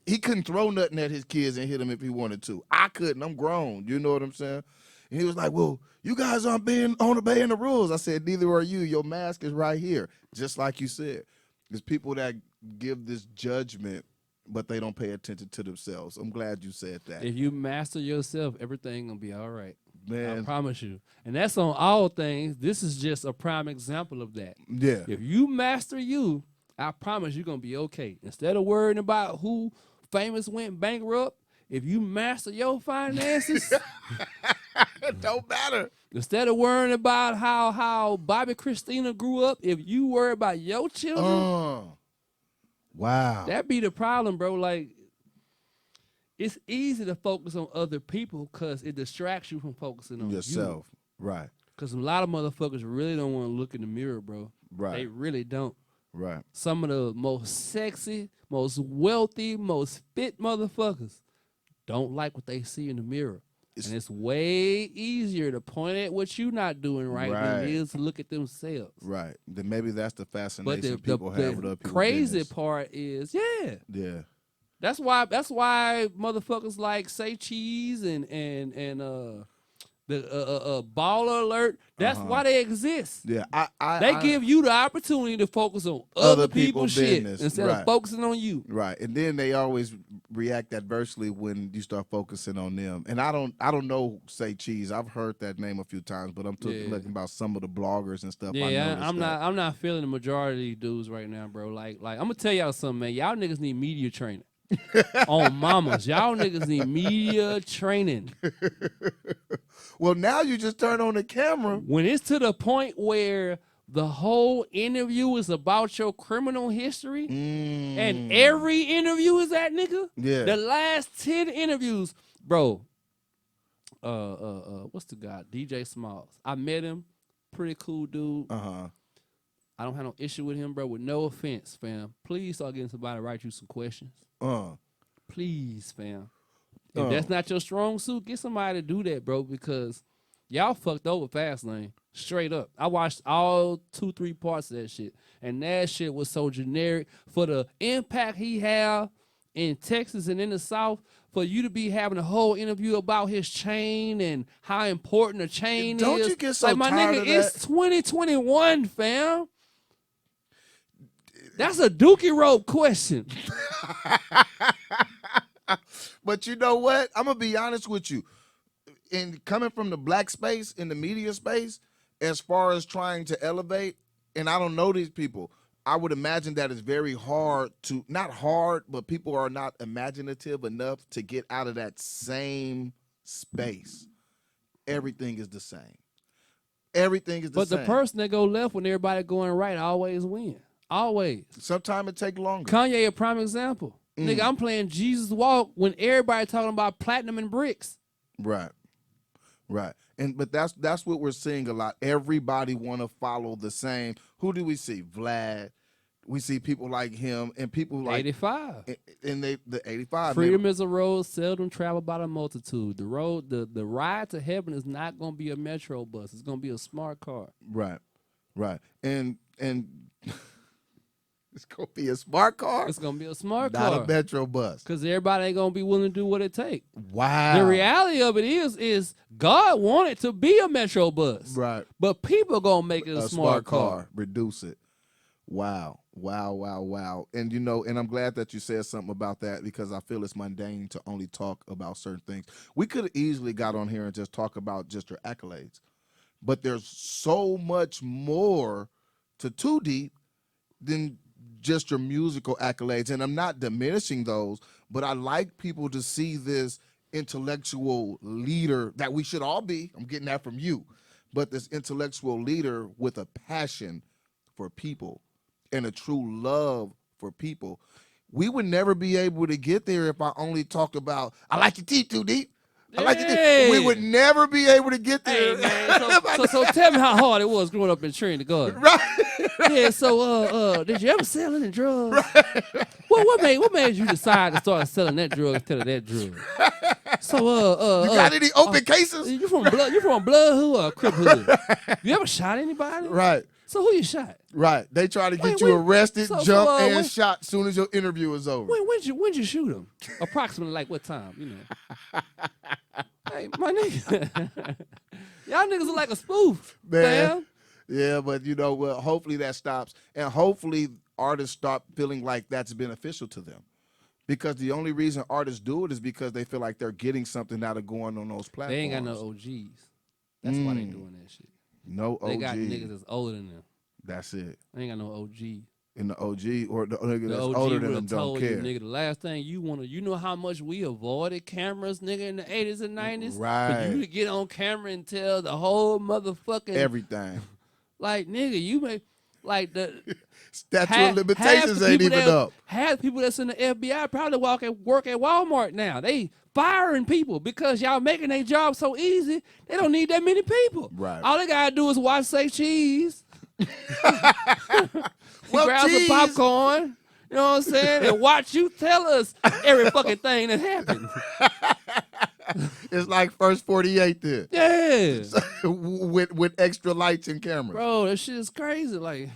he couldn't throw nothing at his kids and hit them if he wanted to. I couldn't. I'm grown. You know what I'm saying? And he was like, "Well, you guys aren't obeying the rules." I said, "Neither are you. Your mask is right here." Just like you said. There's people that give this judgment, but they don't pay attention to themselves. I'm glad you said that. If you master yourself, everything gonna be all right. I Man, promise you. And that's on all things. This is just a prime example of that. yeah. If you master you, I promise you're gonna be okay. Instead of worrying about who famous went bankrupt, if you master your finances, It don't matter. instead of worrying about how Bobby Christina grew up, if you worry about your children, Wow. that be the problem, bro. Like, it's easy to focus on other people because it distracts you from focusing on Yourself. Right. Because a lot of motherfuckers really don't want to look in the mirror, bro. Right. They really don't. Right. Some of the most sexy, most wealthy, most fit motherfuckers don't like what they see in the mirror. And it's way easier to point at what you're not doing right than it is to look at themselves. Right. Then maybe that's the But fascination people have with other people's crazy business. part is, yeah. Yeah. That's why motherfuckers like Say Cheese and the baller alert. That's Uh-huh. why they exist. Yeah. They give you the opportunity to focus on Other other people people's shit business. instead of Right. focusing on you. Right. And then they always react adversely when you start focusing on them. And I don't know, say cheese. I've heard that name a few times, but I'm Yeah. looking about some of the bloggers and stuff. I Yeah, noticed I'm that. not feeling the majority of these dudes right now, bro. Like I'm gonna tell y'all something, man. Y'all niggas need media training. On mamas, y'all niggas need media training. Well, now you just turn on the camera. When it's to the point where the whole interview is about your criminal history, and every interview is that nigga. Yeah. The last 10 interviews, bro. What's the guy? DJ Smalls. I met him. Pretty cool dude. Uh-huh. I don't have no issue with him, bro. With no offense, fam. Please start getting somebody to write you some questions. Please, fam. If that's not your strong suit, get somebody to do that, bro, because y'all fucked over Fastlane. Straight up. I watched all 2-3 parts of that shit. And that shit was so generic. For the impact he had in Texas and in the South, for you to be having a whole interview about his chain and how important the chain Don't is. you get so like, my tired nigga, of it's that? 2021, fam. That's a dookie rope question. But you know what? I'm gonna be honest with you. In coming from the black space, in the media space, as far as trying to elevate, and I don't know these people, I would imagine that it's very hard to, not hard, but people are not imaginative enough to get out of that same space. Everything is the same. Everything is the But same. the person that go left when everybody going right always win. Always. Sometimes it take longer. Kanye a prime example. Nigga, I'm playing Jesus Walk when everybody talking about platinum and bricks. Right. Right. But that's what we're seeing a lot. Everybody want to follow the same. Who do we see? Vlad. We see people like him and people like 85. and the 85. Freedom is a road seldom traveled by the multitude. The road, the ride to heaven is not gonna be a metro bus. It's gonna be a smart car. Right. Right. And it's gonna be a smart car. It's gonna be a smart not car. a metro bus. Cause everybody ain't gonna be willing to do what it takes. Wow. The reality of it is God wanted to be a metro bus. Right. But people gonna make it a smart car. Reduce it. Wow. Wow, wow, wow. And and I'm glad that you said something about that because I feel it's mundane to only talk about certain things. We could have easily got on here and just talk about just your accolades. But there's so much more to Too Deep than just your musical accolades. And I'm not diminishing those, but I like people to see this intellectual leader that we should all be. I'm getting that from you. But this intellectual leader with a passion for people and a true love for people. We would never be able to get there if I only talked about, I like your teeth too deep. I like your teeth. We would never be able to get there. Hey man, so tell me how hard it was growing up in Trinity Garden. Right. Yeah, so did you ever sell any drugs? Right. What made you decide to start selling that drug instead of that drug? So you got any open cases? You from Blood Hood or Crip Hood? You ever shot anybody? Right. So who you shot? Right. They try to get you arrested, jump, and shot as soon as your interview is over. When'd you shoot him? Approximately like what time? Hey, my nigga. Y'all niggas are like a spoof, man. Yeah, but well, hopefully that stops. And hopefully artists stop feeling like that's beneficial to them. Because the only reason artists do it is because they feel like they're getting something out of going on those platforms. They ain't got no OGs. That's why they doing that shit. No OG. They got niggas that's older than them. That's it. They ain't got no OG. And the OG or the nigga that's OG older than them don't told care. You, nigga, the last thing you know how much we avoided cameras, nigga, in the 80s and 90s? Right. For you to get on camera and tell the whole motherfucking... Everything. Like, nigga, you may... Like, the... Statute of limitations ain't even up. Half the people that's in the FBI probably work at Walmart now. They firing people because y'all making their job so easy, they don't need that many people. Right. All they gotta do is watch Say Cheese. Well, grab some popcorn, you know what I'm saying, and watch you tell us every fucking thing that happened. It's like First 48 there. Yeah. with extra lights and cameras. Bro, that shit is crazy. Like,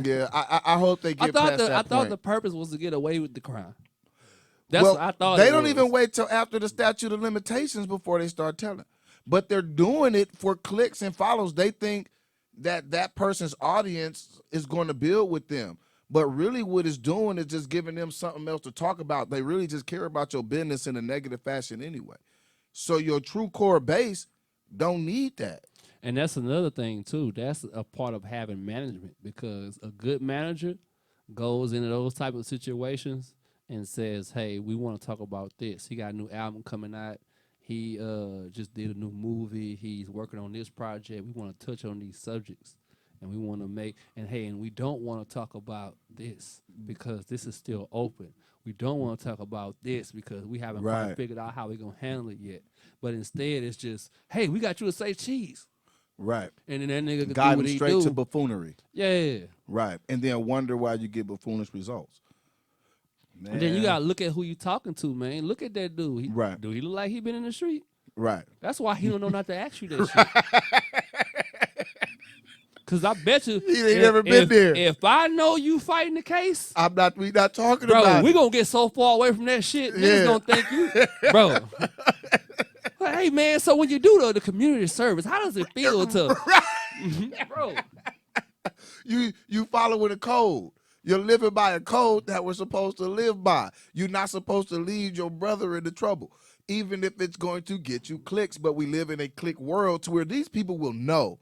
yeah, I hope they get past that I thought point. the purpose was to get away with the crime. That's well, what I thought. They don't even wait till after the statute of limitations before they start telling. but they're doing it for clicks and follows. They think that that person's audience is going to build with them. But really what it's doing is just giving them something else to talk about. They really just care about your business in a negative fashion anyway. So your true core base don't need that. And that's another thing too. That's a part of having management, because a good manager goes into those type of situations and says, "Hey, we want to talk about this. He got a new album coming out. He just did a new movie. He's working on this project. We want to touch on these subjects, and we want to make and hey, and we don't want to talk about this because this is still open. We don't want to talk about this because we haven't quite Right. figured out how we're gonna handle it yet. But instead, it's just, hey, we got you to say cheese." Right. And then that nigga could do Guide what them he straight to do. buffoonery. Yeah. Right. And then wonder why you get buffoonish results. And then you Man. gotta look at who you talking to, man. Look at that dude. Right. Do he look like he been in the street? Right. That's why he don't know not to ask you that shit. Cause I bet you He ain't never been there. If I know you fighting the case, We not talking bro, about we it. gonna get so far away from that shit. Niggas Yeah. gonna think you, bro. But, hey man, so when you do the community service, how does it feel to, bro? You following a code. You're living by a code that we're supposed to live by. You're not supposed to lead your brother into trouble, even if it's going to get you clicks. But we live in a click world to where these people will know,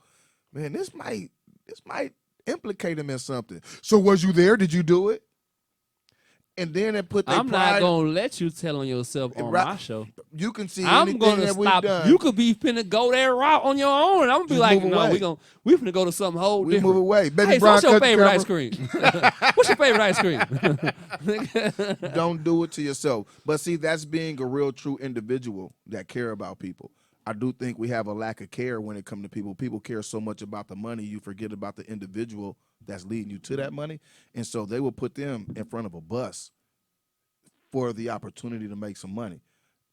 man, this might implicate him in something. So was you there? Did you do it? And then it put their I'm pride. not gonna let you tell on yourself on Right. my show. You can see I'm anything gonna that we've stop. done. You could be finna go that route on your own, and I'm gonna be Just like, move no, away. we finna go to something whole We different. move away. Baby Hey, so Brown, what's your cut the favorite camera. ice cream? What's your favorite ice cream? Don't do it to yourself. But see, that's being a real true individual that care about people. I do think we have a lack of care when it comes to people. People care so much about the money, you forget about the individual that's leading you to that money. And so they will put them in front of a bus for the opportunity to make some money.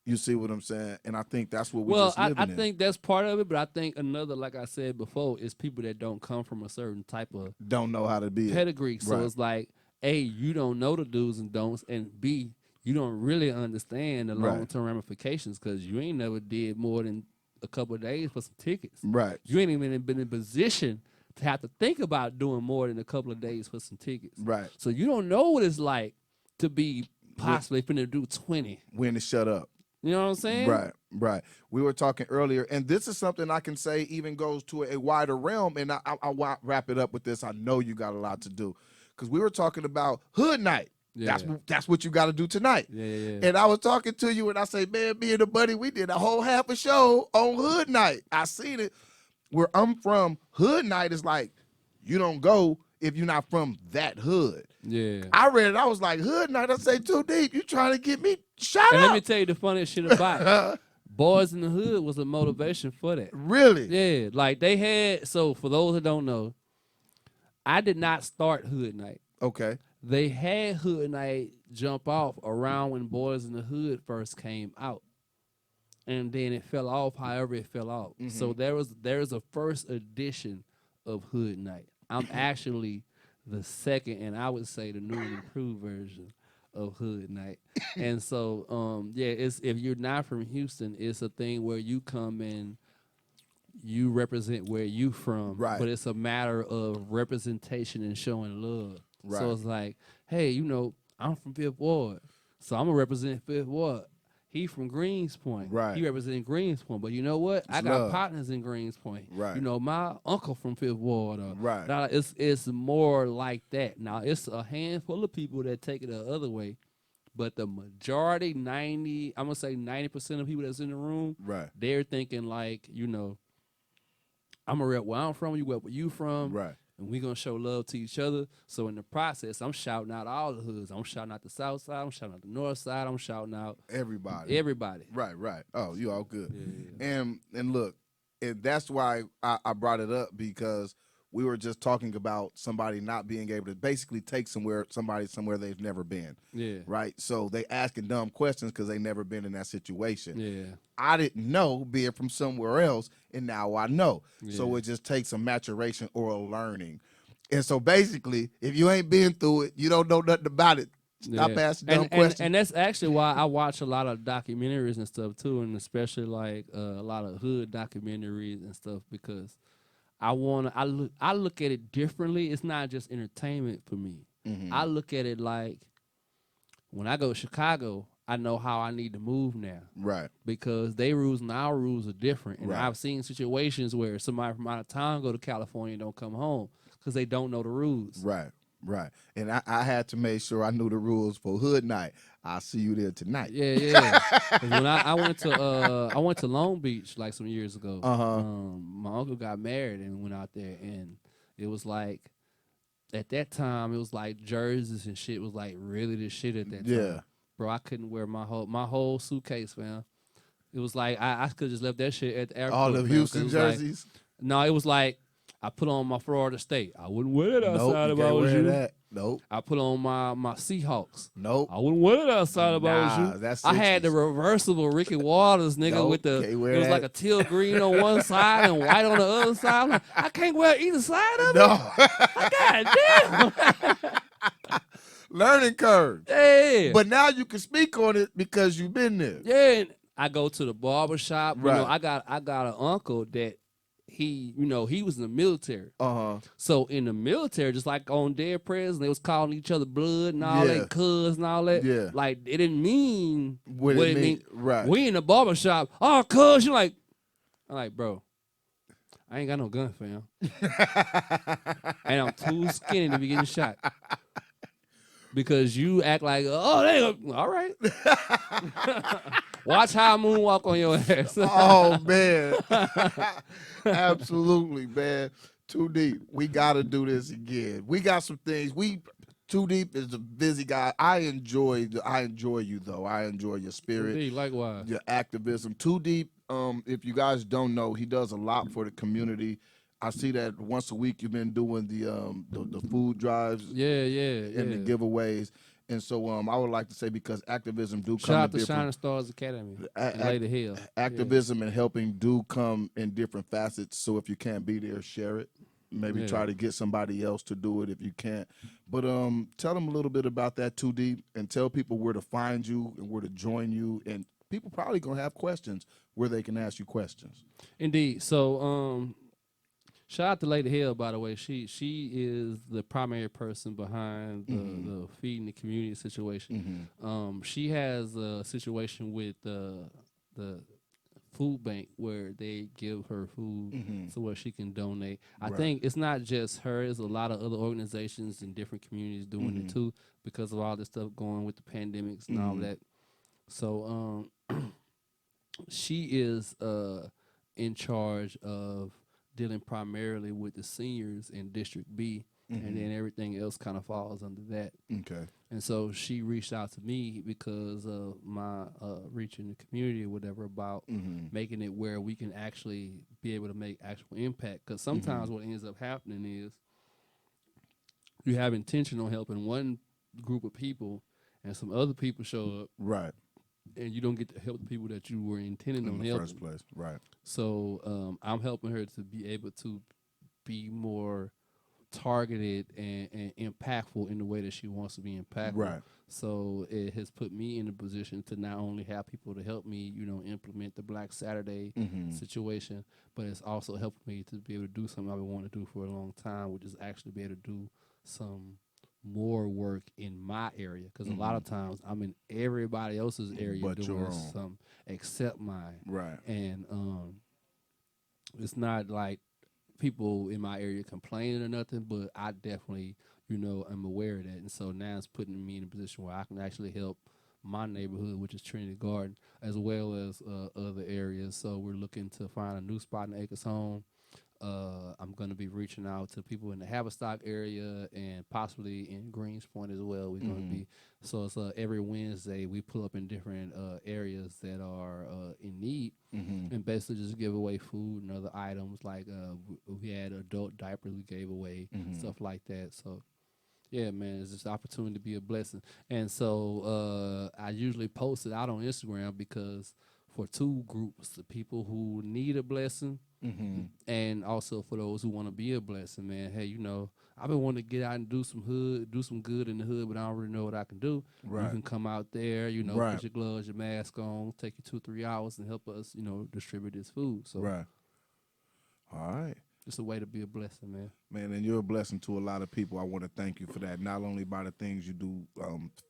You see what I'm saying? And I think that's what we're Well, just I living in. think that's part of it, but I think another, like I said before, is people that don't come from a certain type of Don't know how to be it. pedigree. So Right. it's like, A, you don't know the do's and don'ts, and B, you don't really understand the Right. long term ramifications because you ain't never did more than a couple of days for some tickets. Right. You ain't even been in position to have to think about doing more than a couple of days for some tickets. Right. So you don't know what it's like to be possibly finna do 20. When to shut up. You know what I'm saying? Right, right. We were talking earlier, and this is something I can say even goes to a wider realm, and I'll wrap it up with this. I know you got a lot to do, because we were talking about Hood Night. Yeah. That's what you got to do tonight. Yeah. And I was talking to you, and I say, man, me and a buddy, we did a whole half a show on Hood Night. I seen it. Where I'm from, Hood Night is like, you don't go if you're not from that hood. Yeah. I read it. I was like, Hood Night. I say, too deep. You trying to get me shut And up? let me tell you the funniest shit about it. Boys in the Hood was a motivation for that. Really? Yeah, like they had. So for those that don't know, I did not start Hood Night. Okay. They had Hood Night jump off around when Boys in the Hood first came out, and then it fell off. However, it fell off. So there's a first edition of Hood Night. I'm actually the second, and I would say the new and improved version of Hood Night. And so, it's if you're not from Houston, it's a thing where you come in, you represent where you from, Right. but it's a matter of representation and showing love. Right. So it's like, hey, I'm from Fifth Ward, so I'm gonna represent Fifth Ward. He from Greenspoint. Right. He representing Greenspoint. But you know what? I got love. partners in Greenspoint. Right. My uncle from Fifth Ward. Right. Now, it's more like that. Now, it's a handful of people that take it the other way. But the majority, I'm going to say 90% of people that's in the room, Right. they're thinking like, I'm going to rep where I'm from, you rep where you from. Right. And we're going to show love to each other. So in the process, I'm shouting out all the hoods. I'm shouting out the south side. I'm shouting out the north side. I'm shouting out Everybody. Right, right. Oh, you all good. Yeah. And look, and that's why I brought it up, because we were just talking about somebody not being able to basically take somebody somewhere they've never been. Yeah. Right. So they asking dumb questions because they never been in that situation. Yeah. I didn't know, being from somewhere else, and now I know. So Yeah. it just takes a maturation or a learning. And so basically, if you ain't been through it, you don't know nothing about it. Stop Yeah, asking and dumb and questions. and that's actually why I watch a lot of documentaries and stuff too, and especially like a lot of hood documentaries and stuff because I look at it differently. It's not just entertainment for me. I Hmm. look at it like when I go to Chicago, I know how I need to move now Right. because their rules and our rules are different. And Right. I've seen situations where somebody from out of town go to California and don't come home because they don't know the rules. Right. Right. And I had to make sure I knew the rules for hood night. I'll see you there tonight. Yeah, yeah. Because when I went to Long Beach like some years ago. Uh-huh. My uncle got married and went out there, and it was like at that time it was like jerseys and shit was like really the shit at that Yeah. time, bro. I couldn't wear my whole suitcase, fam. It was like I could just left that shit at the All airport, the fam, because it Houston was like jerseys. no, it was like I put on my Florida State. I wouldn't wear it Nope. outside You if I can't was wear you. that. Nope. I put on my Seahawks. Nope. I wouldn't wear it outside if I was you. Nah, that's I had the 60s. reversible Ricky Waters nigga Nope. with the Can't it wear was like that. a teal green on one side and white on the other side. I'm like, I can't wear either side of it. No. God damn. Learning curve. Yeah. But now you can speak on it because you've been there. Yeah. And I go to the barber shop. Right. I got an uncle that he was in the military. Uh-huh. So in the military, just like on Dead Presidents, they was calling each other blood and all that, Yeah. and cuz and all that. Yeah. Like it didn't mean What what it it mean? mean. Right. We in the barber shop. Oh, cuz you like, I'm like, bro, I ain't got no gun, fam, and I'm too skinny to be getting shot because you act like, oh, they all right. Watch how I moonwalk on your ass. Oh man. Absolutely, man. Too deep. We gotta do this again. We got some things. We Too Deep is a busy guy. I enjoy you though. I enjoy your spirit, Indeed, likewise. your activism. Too Deep, if you guys don't know, he does a lot for the community. I see that once a week you've been doing the food drives Yeah, yeah, and the yeah. giveaways. And so I would like to say because activism do Shout come in out to different Shining Stars Academy and a- Lady Hill. Yeah, activism and helping do come in different facets. So if you can't be there, share it. Maybe yeah. try to get somebody else to do it if you can't. But tell them a little bit about that Too Deep and tell people where to find you and where to join you. And people probably gonna have questions where they can ask you questions. Indeed. So, shout out to Lady Hill, by the way. She is the primary person behind the feeding the community situation. She has a situation with the food bank where they give her food so where she can donate. I Right. think it's not just her; it's a lot of other organizations in different communities doing it too because of all this stuff going with the pandemics and all that. So, she is in charge of dealing primarily with the seniors in District B, and then everything else kind of falls under that. Okay. And so she reached out to me because of my reaching the community or whatever about making it where we can actually be able to make actual impact. Because sometimes what ends up happening is you have intention on helping one group of people, and some other people show up, Right. and you don't get to help the people that you were intending In on the helping. first place. Right. So I'm helping her to be able to be more targeted and impactful in the way that she wants to be impactful. Right. So it has put me in a position to not only have people to help me, implement the Black Saturday situation, but it's also helped me to be able to do something I've been wanting to do for a long time, which is actually be able to do some more work in my area. Because a lot of times I'm in everybody else's area But doing your own. something except mine. Right. And it's not like people in my area complaining or nothing, but I definitely, am aware of that. And so now it's putting me in a position where I can actually help my neighborhood, which is Trinity Garden, as well as other areas. So we're looking to find a new spot in Acres Home. I'm going to be reaching out to people in the Haverstock area and possibly in Greens Point as well. We're going to be so it's every Wednesday we pull up in different areas that are in need and basically just give away food and other items like we had adult diapers we gave away, stuff like that. So yeah, man, it's just an opportunity to be a blessing. And so I usually post it out on Instagram because for two groups, the people who need a blessing And also for those who want to be a blessing, man. Hey, I've been wanting to get out and do some good in the hood, but I don't really know what I can do. You Right. can come out there, Right. put your gloves, your mask on, take you 2-3 hours and help us, distribute this food. So Right. All right. it's a way to be a blessing, man. Man, and you're a blessing to a lot of people. I want to thank you for that. Not only by the things you do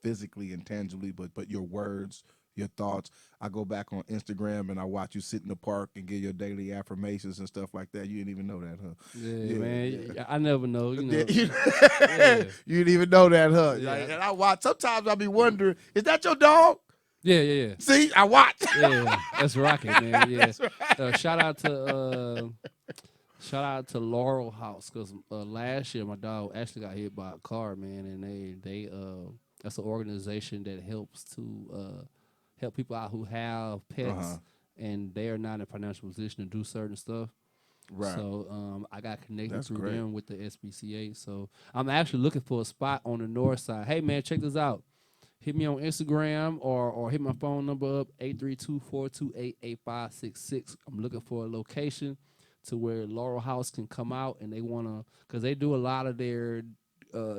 physically and tangibly, but your words, your thoughts. I go back on Instagram and I watch you sit in the park and give your daily affirmations and stuff like that. You didn't even know that, huh? Yeah, Yeah, man. yeah. I never know, Yeah, Yeah. you didn't even know that, huh? Yeah. And I watch. Sometimes I be wondering, is that your dog? Yeah. See, I watch. Yeah. That's rocket, man. Yeah. That's right. Shout out to Laurel House because last year my dog actually got hit by a car, man, and they that's an organization that helps to help people out who have Uh-huh. pets and they are not in a financial position to do certain stuff. Right. So I got connected That's through great. them with the SPCA. So I'm actually looking for a spot on the north side. Hey man, check this out. Hit me on Instagram or hit my phone number up 832-428-8566. I'm looking for a location to where Laurel House can come out and they wanna because they do a lot of their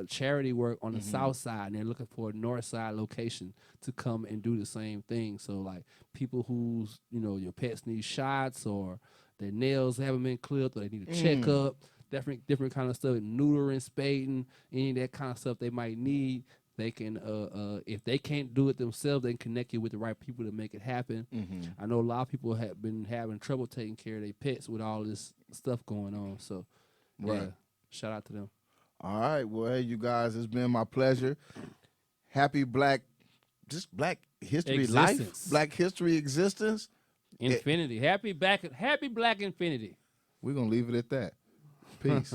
charity work on the south side and they're looking for a north side location to come and do the same thing. So like people who's your pets need shots or their nails haven't been clipped or they need a checkup, different kind of stuff, neutering, spading, any of that kind of stuff they might need. They can, if they can't do it themselves, they can connect you with the right people to make it happen. I know a lot of people have been having trouble taking care of their pets with all this stuff going on. So, yeah, Right. shout out to them. All right. Well, hey, you guys, it's been my pleasure. Happy Black History Life, Existence. Black History Existence. Infinity. Happy Black Infinity. We're going to leave it at that. Peace.